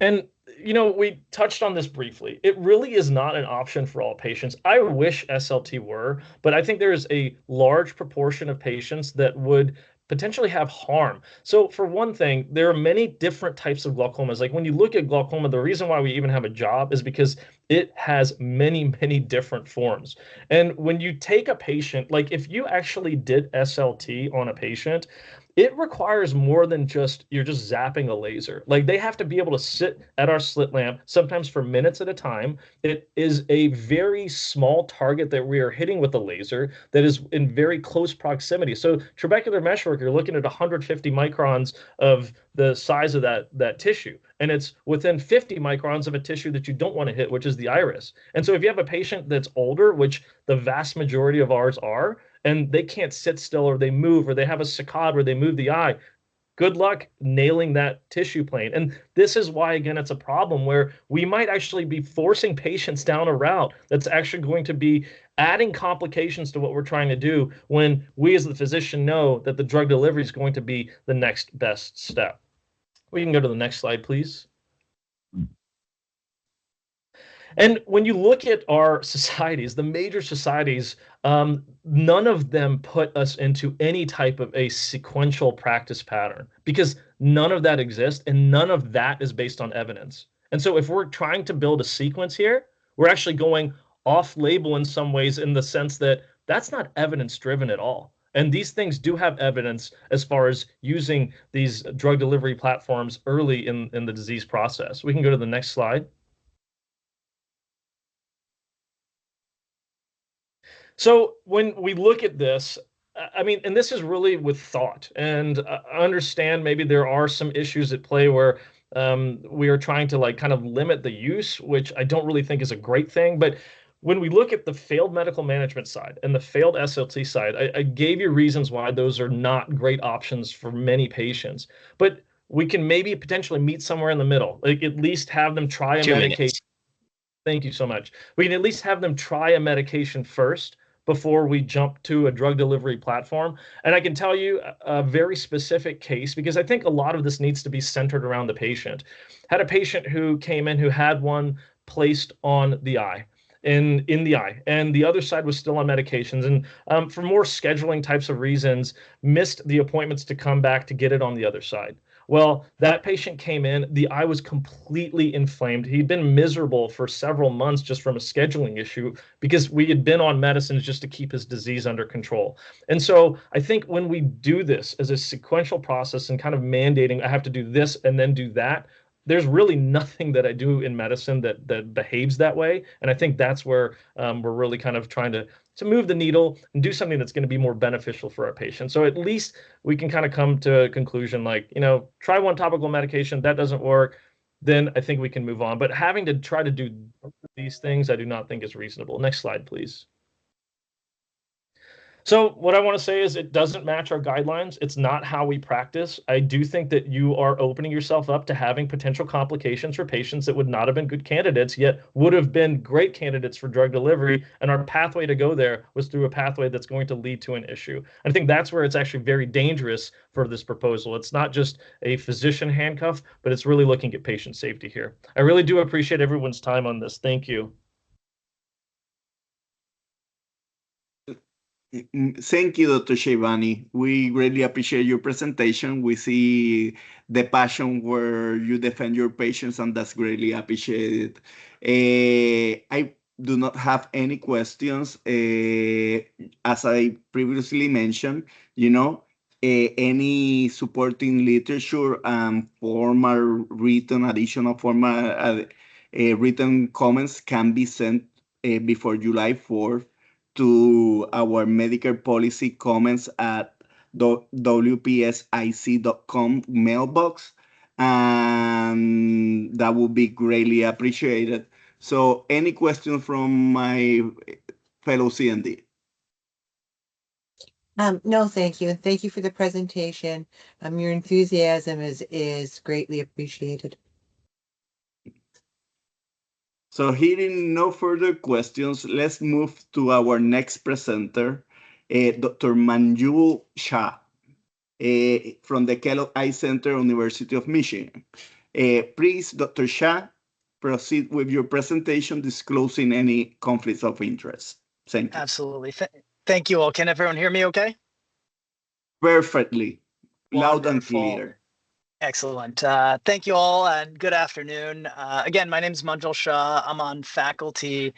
And you know, we touched on this briefly. It really is not an option for all patients. I wish SLT were, but I think there is a large proportion of patients that would potentially have harm. So for one thing, there are many different types of glaucomas. Like when you look at glaucoma, the reason why we even have a job is because it has many, many different forms. And when you take a patient, like if you actually did SLT on a patient, it requires more than just you're just zapping a laser. Like they have to be able to sit at our slit lamp, sometimes for minutes at a time. It is a very small target that we are hitting with a laser that is in very close proximity. So trabecular meshwork, you're looking at 150 microns of the size of that tissue. And it's within 50 microns of a tissue that you don't want to hit, which is the iris. And so if you have a patient that's older, which the vast majority of ours are, and they can't sit still or they move or they have a saccade where they move the eye, good luck nailing that tissue plane. And this is why, again, it's a problem where we might actually be forcing patients down a route that's actually going to be adding complications to what we're trying to do when we as the physician know that the drug delivery is going to be the next best step. We can go to the next slide, please. And when you look at our societies, the major societies, none of them put us into any type of a sequential practice pattern because none of that exists and none of that is based on evidence. And so if we're trying to build a sequence here, we're actually going off label in some ways in the sense that that's not evidence driven at all. And these things do have evidence as far as using these drug delivery platforms early in the disease process. We can go to the next slide. So when we look at this, I mean, and this is really with thought, and I understand maybe there are some issues at play where we are trying to like kind of limit the use, which I don't really think is a great thing. But when we look at the failed medical management side and the failed SLT side, I gave you reasons why those are not great options for many patients. But we can maybe potentially meet somewhere in the middle, like at least have them try a medication. Thank you so much. We can at least have them try a medication first before we jump to a drug delivery platform. And I can tell you a very specific case, because I think a lot of this needs to be centered around the patient. Had a patient who came in who had one placed on the eye, in the eye, and the other side was still on medications. And for more scheduling types of reasons, missed the appointments to come back to get it on the other side. Well, that patient came in, the eye was completely inflamed. He'd been miserable for several months just from a scheduling issue because we had been on medicines just to keep his disease under control. And so I think when we do this as a sequential process and kind of mandating, I have to do this and then do that, there's really nothing that I do in medicine that behaves that way. And I think that's where we're really kind of trying to move the needle and do something that's going to be more beneficial for our patients. So at least we can kind of come to a conclusion like, try one topical medication, that doesn't work, then I think we can move on. But having to try to do these things, I do not think is reasonable. Next slide, please. So what I want to say is it doesn't match our guidelines. It's not how we practice. I do think that you are opening yourself up to having potential complications for patients that would not have been good candidates, yet would have been great candidates for drug delivery. And our pathway to go there was through a pathway that's going to lead to an issue. I think that's where it's actually very dangerous for this proposal. It's not just a physician handcuff, but it's really looking at patient safety here. I really do appreciate everyone's time on this. Thank you. Thank you, Dr. Shevani. We greatly appreciate your presentation. We see the passion where you defend your patients, and that's greatly appreciated. I do not have any questions. As I previously mentioned, any supporting literature and additional formal written comments can be sent before July 4th. To our Medicare policy comments at wpsic.com mailbox, and that would be greatly appreciated. So any questions from my fellow CND? No, thank you. And thank you for the presentation. Your enthusiasm is greatly appreciated. So hearing no further questions, let's move to our next presenter, Dr. Manjul Shah from the Kellogg Eye Center, University of Michigan. Please, Dr. Shah, proceed with your presentation disclosing any conflicts of interest. Thank you. Absolutely. Thank you all. Can everyone hear me okay? Perfectly. Loud and Wonderful. clear. Excellent. Thank you all and good afternoon. Again, my name is Manjul Shah. I'm on faculty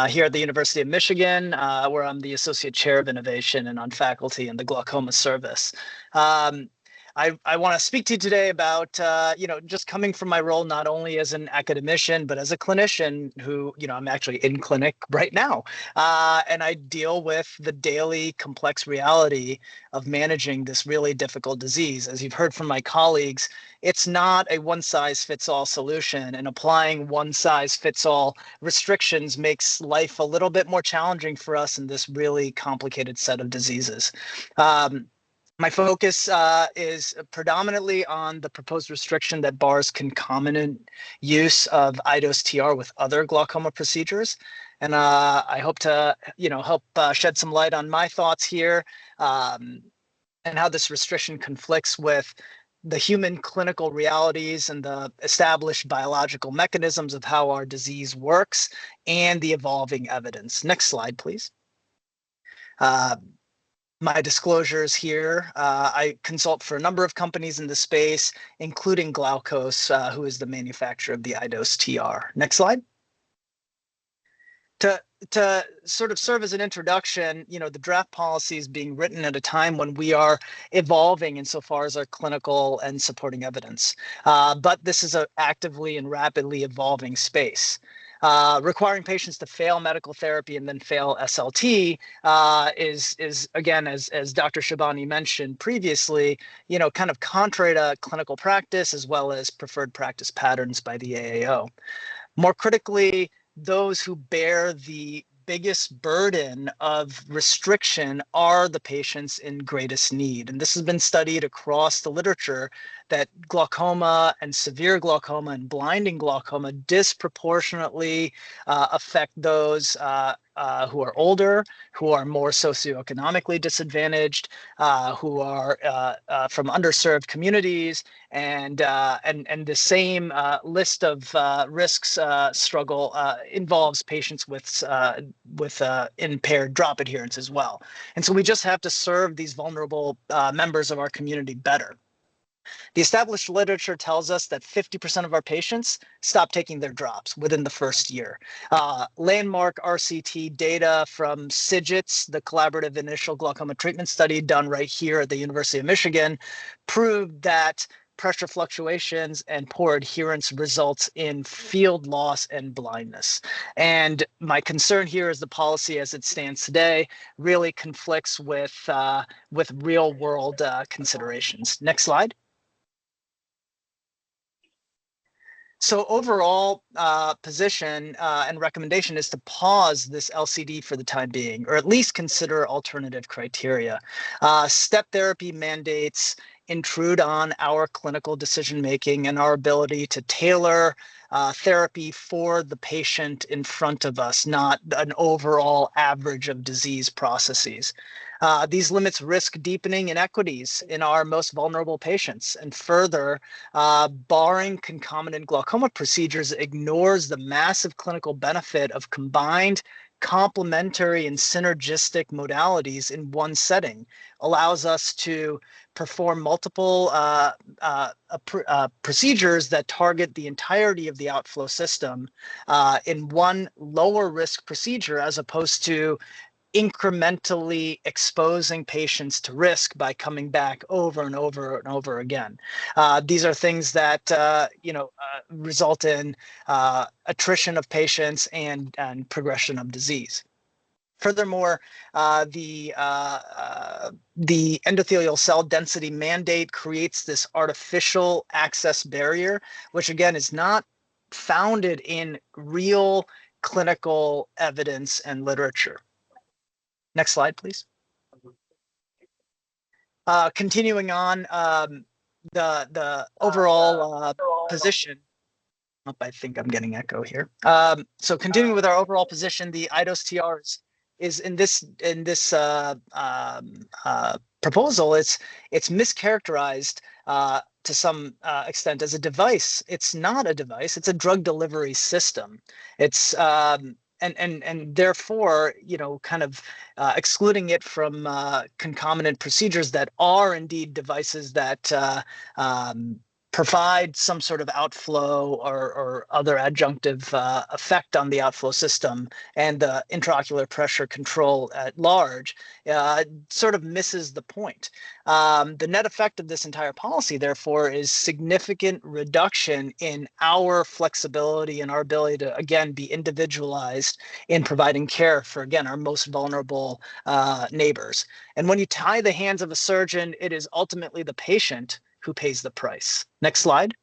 here at the University of Michigan, where I'm the Associate Chair of Innovation and on faculty in the Glaucoma Service. I want to speak to you today about, just coming from my role not only as an academician, but as a clinician who, I'm actually in clinic right now. And I deal with the daily complex reality of managing this really difficult disease. As you've heard from my colleagues, it's not a one-size-fits-all solution, and applying one-size-fits-all restrictions makes life a little bit more challenging for us in this really complicated set of diseases. My focus is predominantly on the proposed restriction that bars concomitant use of iDose TR with other glaucoma procedures. And I hope to, help shed some light on my thoughts here and how this restriction conflicts with the human clinical realities and the established biological mechanisms of how our disease works and the evolving evidence. Next slide, please. My disclosures here, I consult for a number of companies in the space, including Glaukos, who is the manufacturer of the iDose TR. Next slide. To sort of serve as an introduction, the draft policy is being written at a time when we are evolving insofar as our clinical and supporting evidence. But this is an actively and rapidly evolving space. Requiring patients to fail medical therapy and then fail SLT is again, as Dr. Shevani mentioned previously, kind of contrary to clinical practice as well as preferred practice patterns by the AAO. More critically, those who bear the biggest burden of restriction are the patients in greatest need. And this has been studied across the literature that glaucoma and severe glaucoma and blinding glaucoma disproportionately affect those who are older, who are more socioeconomically disadvantaged, who are from underserved communities, and the same list of risks struggle involves patients with impaired drop adherence as well. And so we just have to serve these vulnerable members of our community better. The established literature tells us that 50% of our patients stop taking their drops within the first year. Landmark RCT data from CIGITS, the Collaborative Initial Glaucoma Treatment Study done right here at the University of Michigan, proved that pressure fluctuations and poor adherence results in field loss and blindness. And my concern here is the policy as it stands today really conflicts with real world considerations. Next slide. So overall position and recommendation is to pause this LCD for the time being, or at least consider alternative criteria. Step therapy mandates intrude on our clinical decision-making and our ability to tailor therapy for the patient in front of us, not an overall average of disease processes. These limits risk deepening inequities in our most vulnerable patients. And further, barring concomitant glaucoma procedures ignores the massive clinical benefit of combined complementary and synergistic modalities in one setting, allows us to perform multiple procedures that target the entirety of the outflow system in one lower risk procedure, as opposed to incrementally exposing patients to risk by coming back over and over and over again. These are things that result in attrition of patients and progression of disease. Furthermore, the endothelial cell density mandate creates this artificial access barrier, which again is not founded in real clinical evidence and literature. Next slide, please. Continuing on, the overall position. I think I'm getting echo here. So continuing with our overall position, the iDose TR is in this proposal. It's mischaracterized to some extent as a device. It's not a device. It's a drug delivery system. It's and therefore, kind of excluding it from concomitant procedures that are indeed devices that provide some sort of outflow or other adjunctive effect on the outflow system and the intraocular pressure control at large, sort of misses the point. The net effect of this entire policy, therefore, is significant reduction in our flexibility and our ability to, again, be individualized in providing care for, again, our most vulnerable neighbors. And when you tie the hands of a surgeon, it is ultimately the patient who pays the price. Next slide.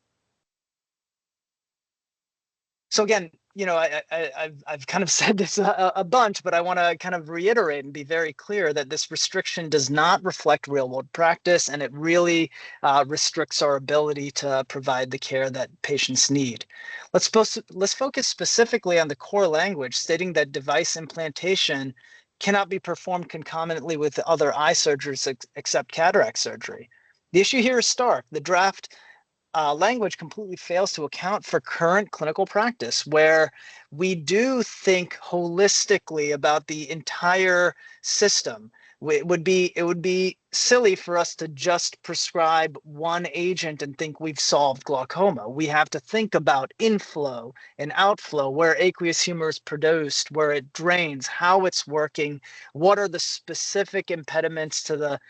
So again, I've kind of said this a bunch, but I want to kind of reiterate and be very clear that this restriction does not reflect real world practice, and it really restricts our ability to provide the care that patients need. Let's focus specifically on the core language, stating that device implantation cannot be performed concomitantly with other eye surgeries except cataract surgery. The issue here is stark. The draft language completely fails to account for current clinical practice, where we do think holistically about the entire system. It would be silly for us to just prescribe one agent and think we've solved glaucoma. We have to think about inflow and outflow, where aqueous humor is produced, where it drains, how it's working, what are the specific impediments to the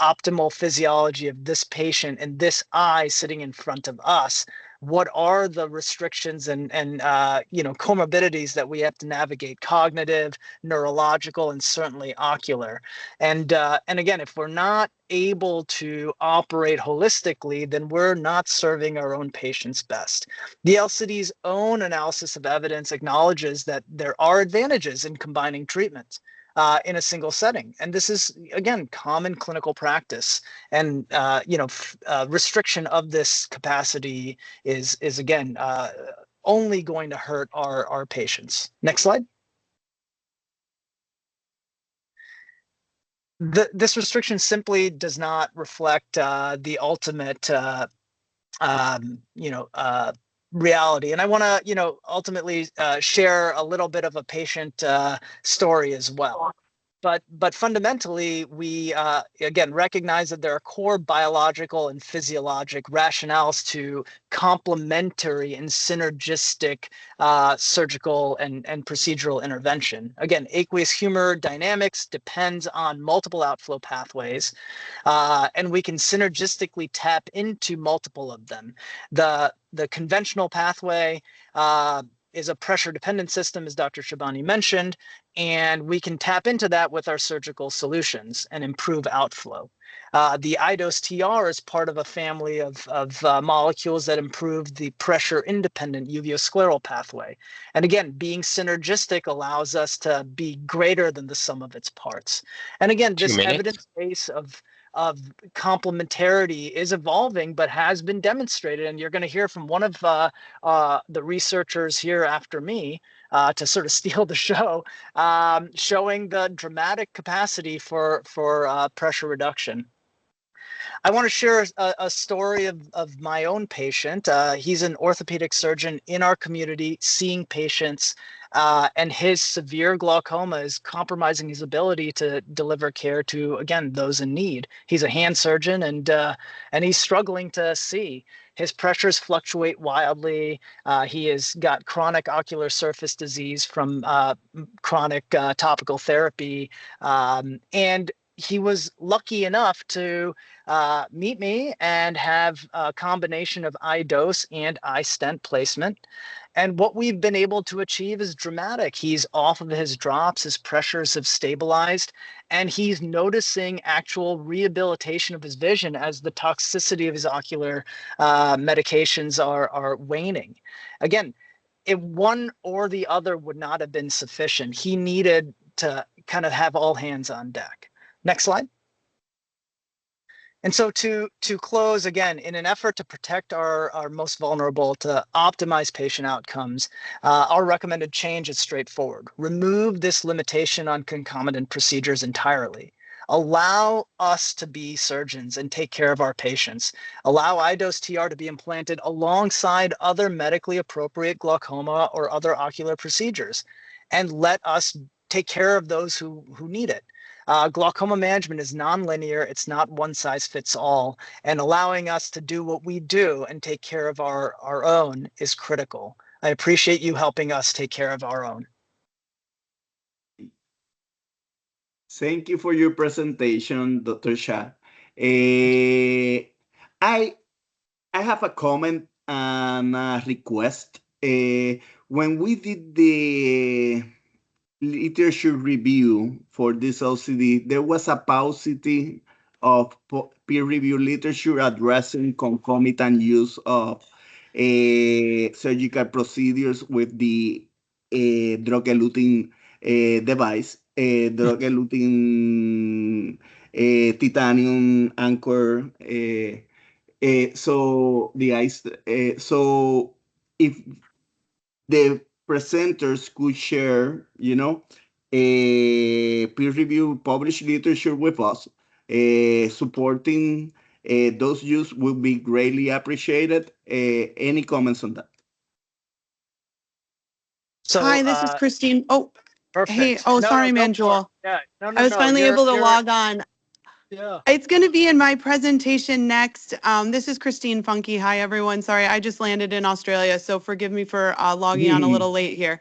optimal physiology of this patient and this eye sitting in front of us. What are the restrictions and comorbidities that we have to navigate? Cognitive, neurological, and certainly ocular. And again, if we're not able to operate holistically, then we're not serving our own patients best. The LCD's own analysis of evidence acknowledges that there are advantages in combining treatments in a single setting. And this is, again, common clinical practice. And, restriction of this capacity is again, only going to hurt our patients. Next slide. This restriction simply does not reflect the ultimate, reality. And I want to, ultimately share a little bit of a patient story as well. but fundamentally, we again recognize that there are core biological and physiologic rationales to complementary and synergistic surgical and procedural intervention. Again, aqueous humor dynamics depends on multiple outflow pathways, and we can synergistically tap into multiple of them. The conventional pathway is a pressure-dependent system, as Dr. Shabani mentioned, and we can tap into that with our surgical solutions and improve outflow. The iDose TR is part of a family of molecules that improve the pressure-independent uveoscleral pathway. And again, being synergistic allows us to be greater than the sum of its parts. And again, this evidence base of complementarity is evolving, but has been demonstrated. And you're going to hear from one of the researchers here after me to sort of steal the show, showing the dramatic capacity for pressure reduction. I want to share a story of my own patient. He's an orthopedic surgeon in our community, seeing patients, and his severe glaucoma is compromising his ability to deliver care to, again, those in need. He's a hand surgeon, and he's struggling to see. His pressures fluctuate wildly. He has got chronic ocular surface disease from chronic topical therapy, and he was lucky enough to meet me and have a combination of iDose and iStent placement. And what we've been able to achieve is dramatic. He's off of his drops, his pressures have stabilized, and he's noticing actual rehabilitation of his vision as the toxicity of his ocular medications are waning. Again, if one or the other would not have been sufficient, he needed to kind of have all hands on deck. Next slide. And so to close, again, in an effort to protect our most vulnerable, to optimize patient outcomes, our recommended change is straightforward. Remove this limitation on concomitant procedures entirely. Allow us to be surgeons and take care of our patients. Allow iDose TR to be implanted alongside other medically appropriate glaucoma or other ocular procedures, and let us take care of those who need it. Glaucoma management is nonlinear. It's not one size fits all, and allowing us to do what we do and take care of our own is critical. I appreciate you helping us take care of our own. Thank you for your presentation, Dr. Shah. I have a comment and a request. When we did the literature review for this LCD, there was a paucity of peer-reviewed literature addressing concomitant use of surgical procedures with the drug-eluting device, drug-eluting titanium anchor. So if the presenters could share, peer-reviewed published literature with us, supporting those use would be greatly appreciated. Any comments on that? So, hi, this is Christine. Oh, perfect. Hey. Oh, no, sorry, no, Manjul. Yeah, I was finally able to log on. Yeah. It's going to be in my presentation next. This is Christine Funky. Hi, everyone. Sorry, I just landed in Australia, so forgive me for logging on a little late here.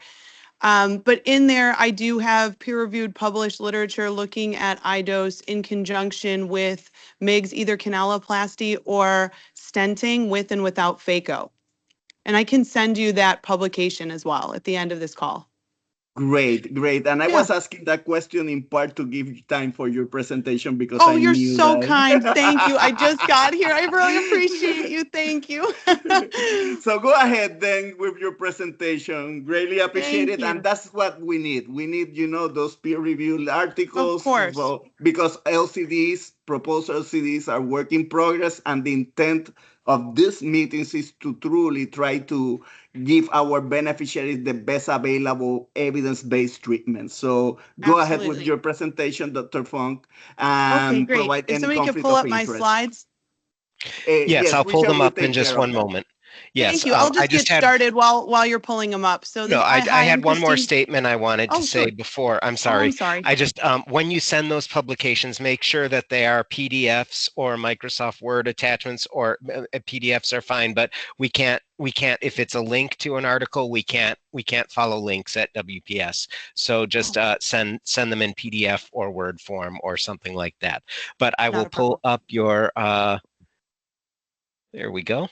But in there, I do have peer-reviewed published literature looking at iDose in conjunction with MIGS, either canaloplasty or stenting with and without phaco. And I can send you that publication as well at the end of this call. Great. And I was asking that question in part to give you time for your presentation because Oh, you're so kind. Thank you. I just got here. I really appreciate you. Thank you. So go ahead then with your presentation. Greatly appreciate it. And that's what we need. We need, those peer-reviewed articles. Of course. Because LCDs, proposed LCDs are work in progress, and the intent of these meetings is to truly try to give our beneficiaries the best available evidence-based treatment. So go ahead with your presentation, Dr. Funk, and provide any somebody conflict could pull of up my interest. slides? Yes, I'll pull them up in just one moment. Yes, Thank you. I'll I just just get had started while you're pulling them up. So no, this, I hi, I'm had one more Christine. statement I wanted to Oh, say sure. before. I'm Oh, sorry. I'm sorry. I just when you send those publications, make sure that they are PDFs or Microsoft Word attachments, or PDFs are fine, but we can't if it's a link to an article, we can't follow links at WPS. So just send them in PDF or Word form or something like that. But I will pull up your there we go.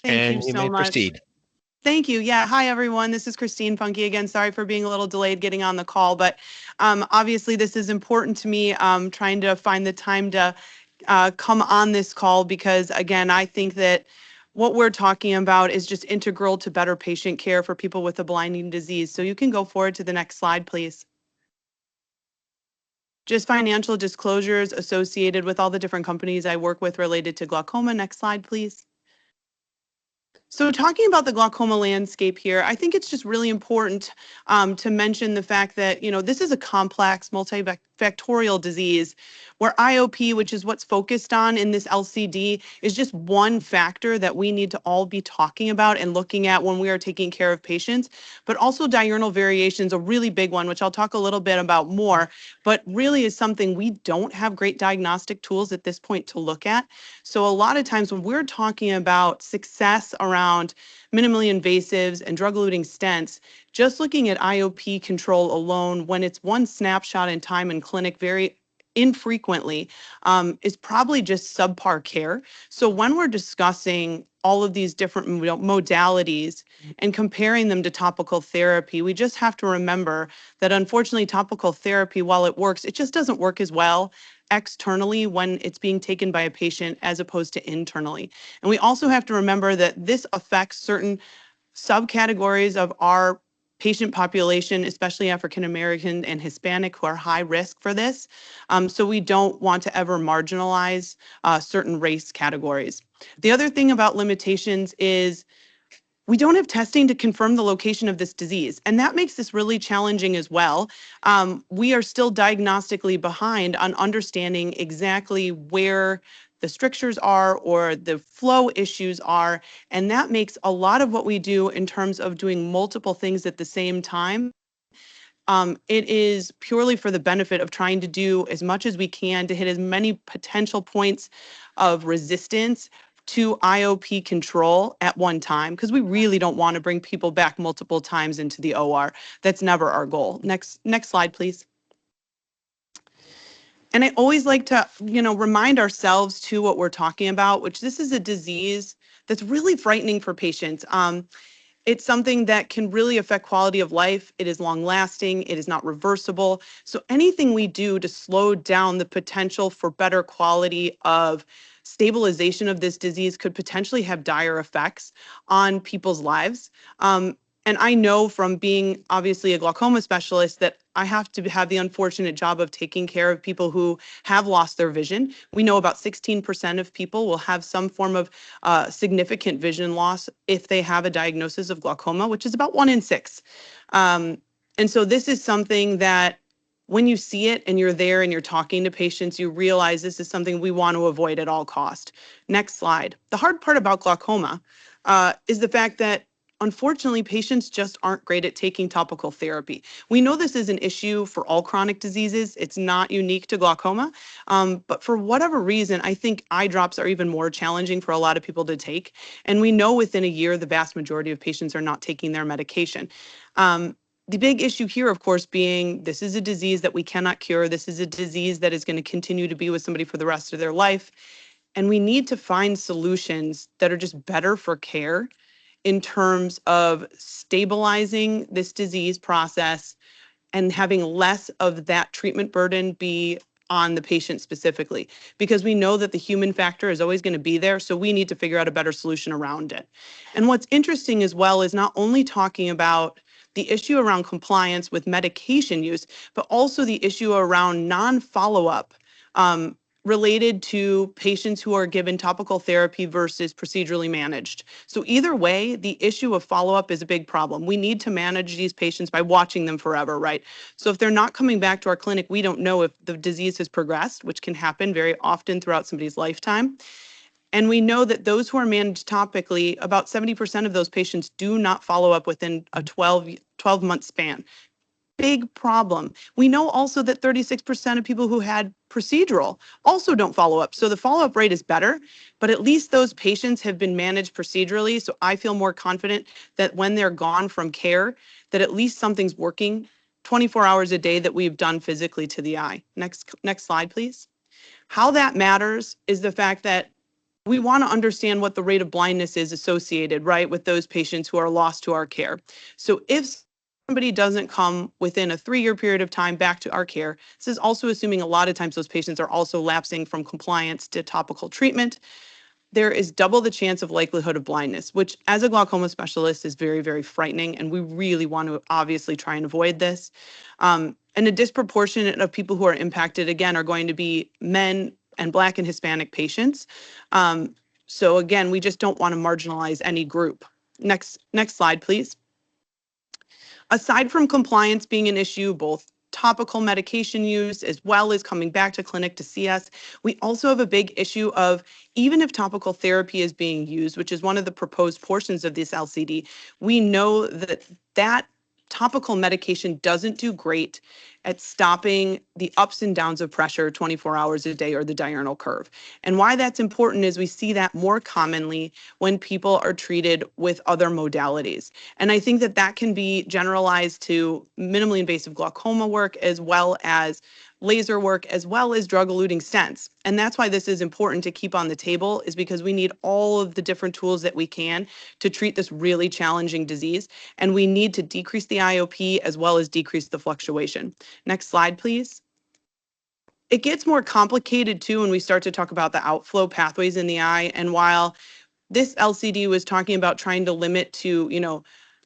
Thank And you you so may much. proceed. Thank you. Yeah. Hi, everyone. This is Christine Funky again. Sorry for being a little delayed getting on the call, but obviously this is important to me, trying to find the time to come on this call because, again, I think that what we're talking about is just integral to better patient care for people with a blinding disease. So you can go forward to the next slide, please. Just financial disclosures associated with all the different companies I work with related to glaucoma. Next slide, please. So talking about the glaucoma landscape here, I think it's just really important to mention the fact that, this is a complex multifactorial disease where IOP, which is what's focused on in this LCD, is just one factor that we need to all be talking about and looking at when we are taking care of patients. But also diurnal variation is a really big one, which I'll talk a little bit about more, but really is something we don't have great diagnostic tools at this point to look at. So a lot of times when we're talking about success around minimally invasives and drug-eluting stents, just looking at IOP control alone when it's one snapshot in time in clinic very infrequently is probably just subpar care. So when we're discussing all of these different modalities and comparing them to topical therapy, we just have to remember that unfortunately topical therapy, while it works, it just doesn't work as well externally when it's being taken by a patient as opposed to internally. And we also have to remember that this affects certain subcategories of our patient population, especially African American and Hispanic, who are high risk for this. So we don't want to ever marginalize certain race categories. The other thing about limitations is we don't have testing to confirm the location of this disease, and that makes this really challenging as well. We are still diagnostically behind on understanding exactly where the strictures are or the flow issues are, and that makes a lot of what we do in terms of doing multiple things at the same time. It is purely for the benefit of trying to do as much as we can to hit as many potential points of resistance to IOP control at one time, because we really don't want to bring people back multiple times into the OR. That's never our goal. Next slide, please. And I always like to, remind ourselves too what we're talking about, which this is a disease that's really frightening for patients. It's something that can really affect quality of life. It is long lasting. It is not reversible. So anything we do to slow down the potential for better quality of stabilization of this disease could potentially have dire effects on people's lives. And I know from being obviously a glaucoma specialist that I have to have the unfortunate job of taking care of people who have lost their vision. We know about 16% of people will have some form of significant vision loss if they have a diagnosis of glaucoma, which is about 1 in 6. And so this is something that when you see it and you're there and you're talking to patients, you realize this is something we want to avoid at all cost. Next slide. The hard part about glaucoma is the fact that unfortunately, patients just aren't great at taking topical therapy. We know this is an issue for all chronic diseases. It's not unique to glaucoma. But for whatever reason, I think eye drops are even more challenging for a lot of people to take. And we know within a year, the vast majority of patients are not taking their medication. The big issue here, of course, being this is a disease that we cannot cure. This is a disease that is going to continue to be with somebody for the rest of their life. And we need to find solutions that are just better for care in terms of stabilizing this disease process and having less of that treatment burden be on the patient specifically, because we know that the human factor is always going to be there. So we need to figure out a better solution around it. And what's interesting as well is not only talking about the issue around compliance with medication use, but also the issue around non-follow-up related to patients who are given topical therapy versus procedurally managed. So either way, the issue of follow-up is a big problem. We need to manage these patients by watching them forever, right? So if they're not coming back to our clinic, we don't know if the disease has progressed, which can happen very often throughout somebody's lifetime. And we know that those who are managed topically, about 70% of those patients do not follow up within a 12-month span. Big problem. We know also that 36% of people who had procedural also don't follow up. So the follow-up rate is better, but at least those patients have been managed procedurally. So I feel more confident that when they're gone from care, that at least something's working 24 hours a day that we've done physically to the eye. Next slide, please. How that matters is the fact that we want to understand what the rate of blindness is associated, right, with those patients who are lost to our care. So if somebody doesn't come within a 3-year period of time back to our care, this is also assuming a lot of times those patients are also lapsing from compliance to topical treatment, there is double the chance of likelihood of blindness, which as a glaucoma specialist is very, very frightening. And we really want to obviously try and avoid this. And a disproportionate of people who are impacted, again, are going to be men and Black and Hispanic patients. So again, we just don't want to marginalize any group. Next slide, please. Aside from compliance being an issue, both topical medication use as well as coming back to clinic to see us, we also have a big issue of even if topical therapy is being used, which is one of the proposed portions of this LCD, we know that that topical medication doesn't do great at stopping the ups and downs of pressure 24 hours a day or the diurnal curve. And why that's important is we see that more commonly when people are treated with other modalities. And I think that that can be generalized to minimally invasive glaucoma work as well as laser work, as well as drug-eluting stents. And that's why this is important to keep on the table, is because we need all of the different tools that we can to treat this really challenging disease. And we need to decrease the IOP as well as decrease the fluctuation. Next slide, please. It gets more complicated too when we start to talk about the outflow pathways in the eye. And while this LCD was talking about trying to limit to,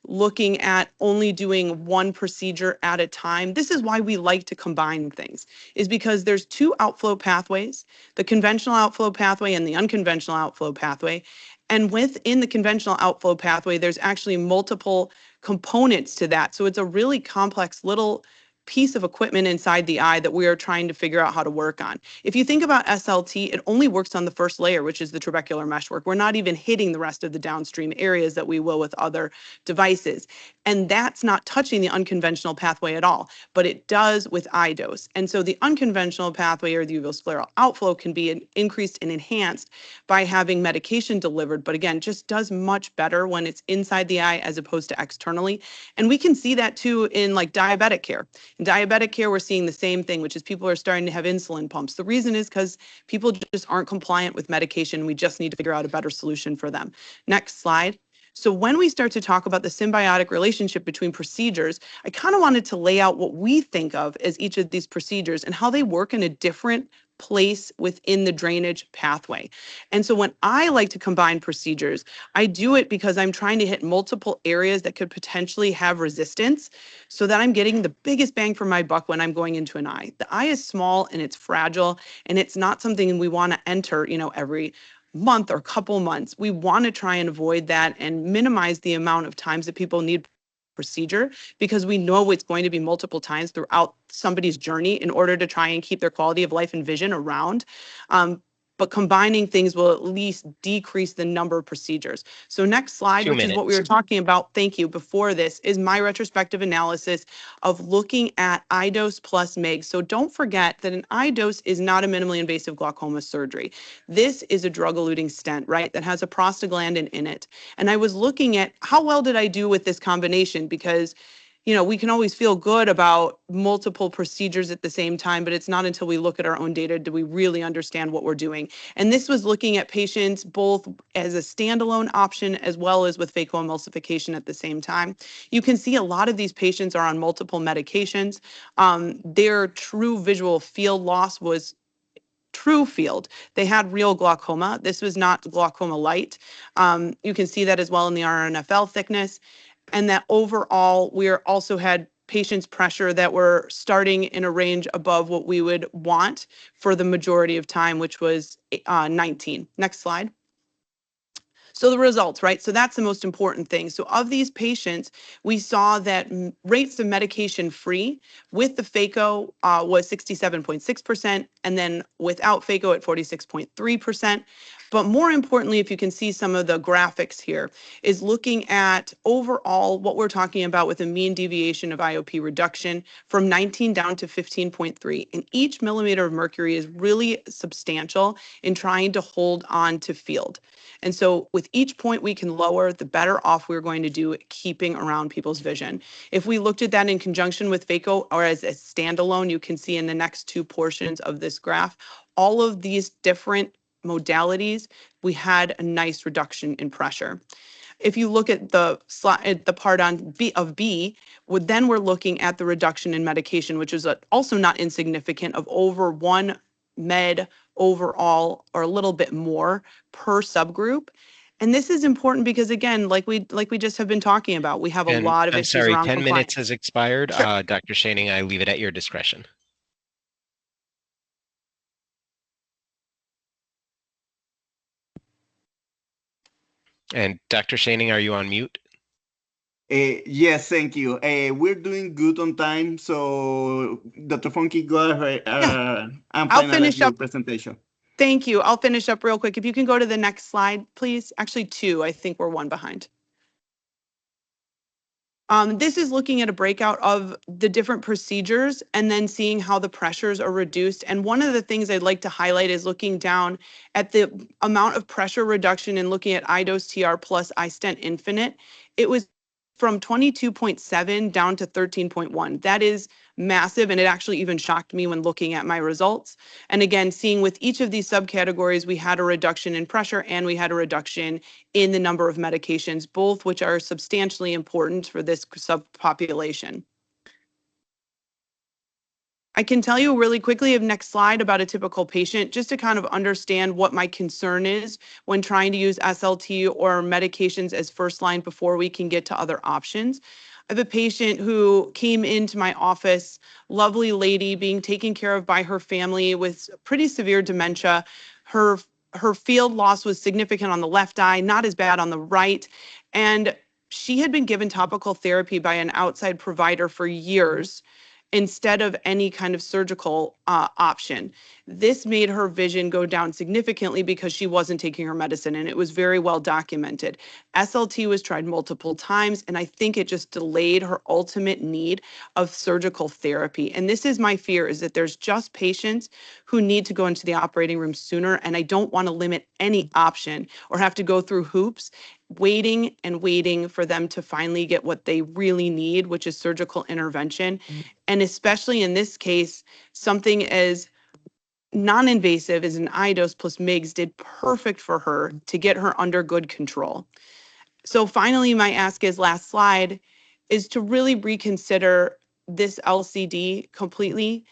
looking at only doing one procedure at a time. This is why we like to combine things, is because there's 2 outflow pathways, the conventional outflow pathway and the unconventional outflow pathway. And within the conventional outflow pathway, there's actually multiple components to that. So it's a really complex little piece of equipment inside the eye that we are trying to figure out how to work on. If you think about SLT, it only works on the first layer, which is the trabecular meshwork. We're not even hitting the rest of the downstream areas that we will with other devices. And that's not touching the unconventional pathway at all, but it does with iDose. And so the unconventional pathway or the uvoscleral outflow can be increased and enhanced by having medication delivered, but again, just does much better when it's inside the eye as opposed to externally. And we can see that too in like diabetic care. In diabetic care, we're seeing the same thing, which is people are starting to have insulin pumps. The reason is because people just aren't compliant with medication. We just need to figure out a better solution for them. Next slide. So when we start to talk about the symbiotic relationship between procedures, I kind of wanted to lay out what we think of as each of these procedures and how they work in a different place within the drainage pathway. And so when I like to combine procedures, I do it because I'm trying to hit multiple areas that could potentially have resistance so that I'm getting the biggest bang for my buck when I'm going into an eye. The eye is small and it's fragile, and it's not something we want to enter, every month or couple months. We want to try and avoid that and minimize the amount of times that people need procedure, because we know it's going to be multiple times throughout somebody's journey in order to try and keep their quality of life and vision around. But combining things will at least decrease the number of procedures. So next slide, which is what we were talking about, thank you, before this, is my retrospective analysis of looking at iDose plus MIGS. So don't forget that an iDose is not a minimally invasive glaucoma surgery. This is a drug-eluting stent, right, that has a prostaglandin in it. And I was looking at how well did I do with this combination, because we can always feel good about multiple procedures at the same time, but it's not until we look at our own data do we really understand what we're doing. And this was looking at patients both as a standalone option as well as with phacoemulsification at the same time. You can see a lot of these patients are on multiple medications. Their true visual field loss was true field. They had real glaucoma. This was not glaucoma light. You can see that as well in the RNFL thickness. And that overall, we also had patients' pressure that were starting in a range above what we would want for the majority of time, which was 19. Next slide. So the results, right? So that's the most important thing. So of these patients, we saw that rates of medication free with the phaco was 67.6%, and then without phaco at 46.3%. But more importantly, if you can see some of the graphics here, is looking at overall what we're talking about with a mean deviation of IOP reduction from 19 down to 15.3. And each millimeter of mercury is really substantial in trying to hold on to field. And so with each point we can lower, the better off we're going to do at keeping around people's vision. If we looked at that in conjunction with phaco or as a standalone, you can see in the next two portions of this graph, all of these different modalities, we had a nice reduction in pressure. If you look at the slide, the part on B, then we're looking at the reduction in medication, which is also not insignificant, of over 1 med overall, or a little bit more per subgroup. And this is important because, again, like we just have been talking about, we have a lot of I'm issues sorry, around 10 compliance. minutes has expired. Sure. Dr. Schoening, I leave it at your discretion. And Dr. Schoening, are you on mute? Yes, thank you. We're doing good on time, so Dr. Funky, go ahead and finalize your presentation. Thank you. I'll finish up real quick. If you can go to the next slide, please. Actually, 2. I think we're 1 behind. This is looking at a breakout of the different procedures and then seeing how the pressures are reduced. And one of the things I'd like to highlight is looking down at the amount of pressure reduction and looking at iDose TR plus iStent Infinite. It was from 22.7 down to 13.1. That is massive, and it actually even shocked me when looking at my results. And again, seeing with each of these subcategories, we had a reduction in pressure and we had a reduction in the number of medications, both which are substantially important for this subpopulation. I can tell you really quickly, next slide, about a typical patient, just to kind of understand what my concern is when trying to use SLT or medications as first line before we can get to other options. I have a patient who came into my office, lovely lady, being taken care of by her family with pretty severe dementia. Her field loss was significant on the left eye, not as bad on the right. And she had been given topical therapy by an outside provider for years, instead of any kind of surgical option. This made her vision go down significantly because she wasn't taking her medicine, and it was very well documented. SLT was tried multiple times, and I think it just delayed her ultimate need of surgical therapy. And this is my fear, is that there's just patients who need to go into the operating room sooner, and I don't want to limit any option or have to go through hoops waiting and waiting for them to finally get what they really need, which is surgical intervention. And especially in this case, something as non-invasive as an iDose plus MIGS did perfect for her to get her under good control. So finally, my ask is, last slide, is to really reconsider this LCD completely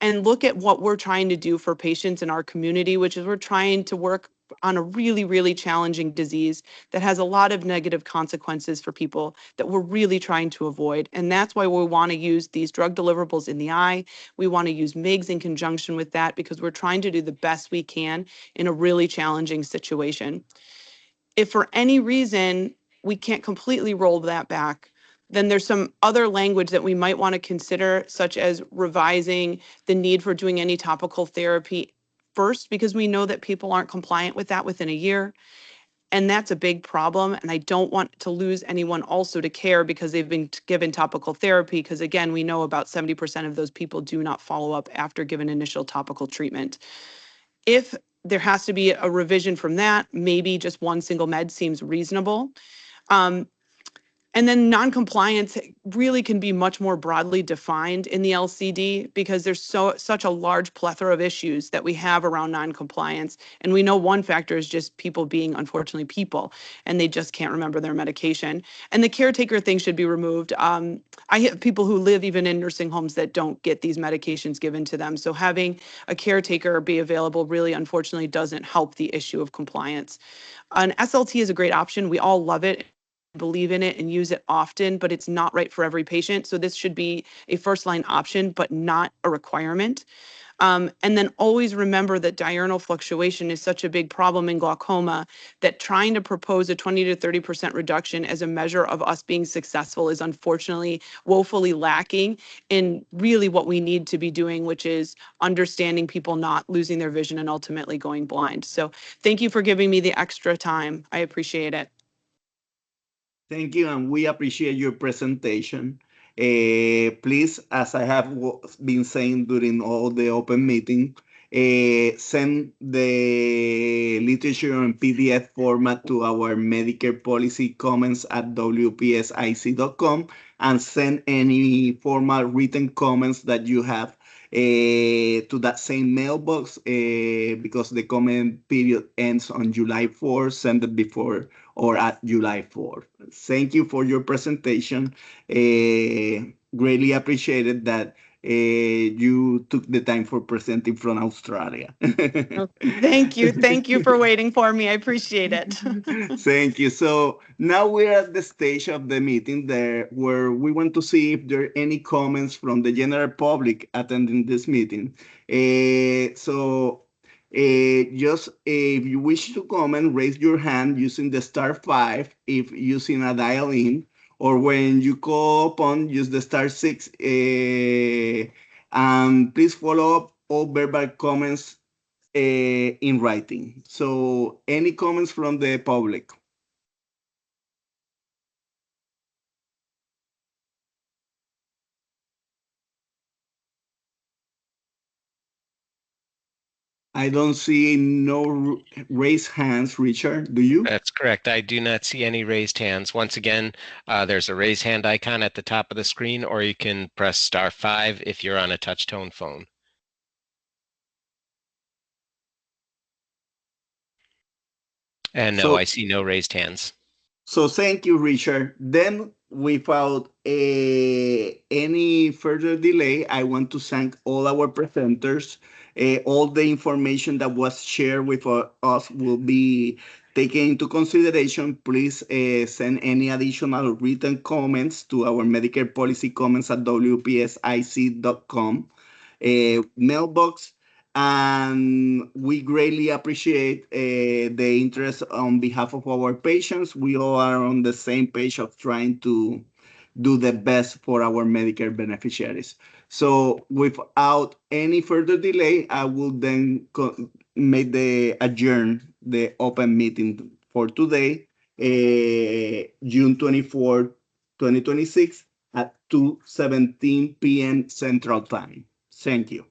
and look at what we're trying to do for patients in our community, which is we're trying to work on a really, really challenging disease that has a lot of negative consequences for people that we're really trying to avoid. And that's why we want to use these drug deliverables in the eye. We want to use MIGS in conjunction with that because we're trying to do the best we can in a really challenging situation. If for any reason we can't completely roll that back, then there's some other language that we might want to consider, such as revising the need for doing any topical therapy first, because we know that people aren't compliant with that within a year. And that's a big problem. And I don't want to lose anyone also to care because they've been given topical therapy, because again, we know about 70% of those people do not follow up after given initial topical treatment. If there has to be a revision from that, maybe just one single med seems reasonable. And then non-compliance really can be much more broadly defined in the LCD because there's such a large plethora of issues that we have around non-compliance. And we know one factor is just people being, unfortunately, people, and they just can't remember their medication. And the caretaker thing should be removed. I have people who live even in nursing homes that don't get these medications given to them. So having a caretaker be available really, unfortunately, doesn't help the issue of compliance. An SLT is a great option. We all love it, believe in it, and use it often, but it's not right for every patient. So this should be a first line option, but not a requirement. And then always remember that diurnal fluctuation is such a big problem in glaucoma that trying to propose a 20 to 30% reduction as a measure of us being successful is unfortunately woefully lacking in really what we need to be doing, which is understanding people not losing their vision and ultimately going blind. So thank you for giving me the extra time. I appreciate it. Thank you, and we appreciate your presentation. Please, as I have been saying during all the open meeting, send the literature in PDF format to our Medicare policy comments at wpsic.com and send any formal written comments that you have to that same mailbox because the comment period ends on July 4th. Send it before or at July 4th. Thank you for your presentation. Greatly appreciated that you took the time for presenting from Australia. Thank you. Thank you for waiting for me. I appreciate it. Thank you. So now we're at the stage of the meeting there where we want to see if there are any comments from the general public attending this meeting. Just if you wish to comment, raise your hand using the *5 if using a dial-in, or when you call upon, use the *6. And please follow up all verbal comments in writing. So any comments from the public? I don't see no raised hands, Richard. Do you? That's correct. I do not see any raised hands. Once again, there's a raise hand icon at the top of the screen, or you can press *5 if you're on a touch-tone phone. And no, I see no raised hands. So thank you, Richard. Then, without any further delay, I want to thank all our presenters. All the information that was shared with us will be taken into consideration. Please send any additional written comments to our Medicare policy comments at wpsic.com mailbox. And we greatly appreciate the interest on behalf of our patients. We all are on the same page of trying to do the best for our Medicare beneficiaries. So without any further delay, I will then make the adjourn the open meeting for today, June 24, 2026 at 2:17 p.m. Central Time. Thank you.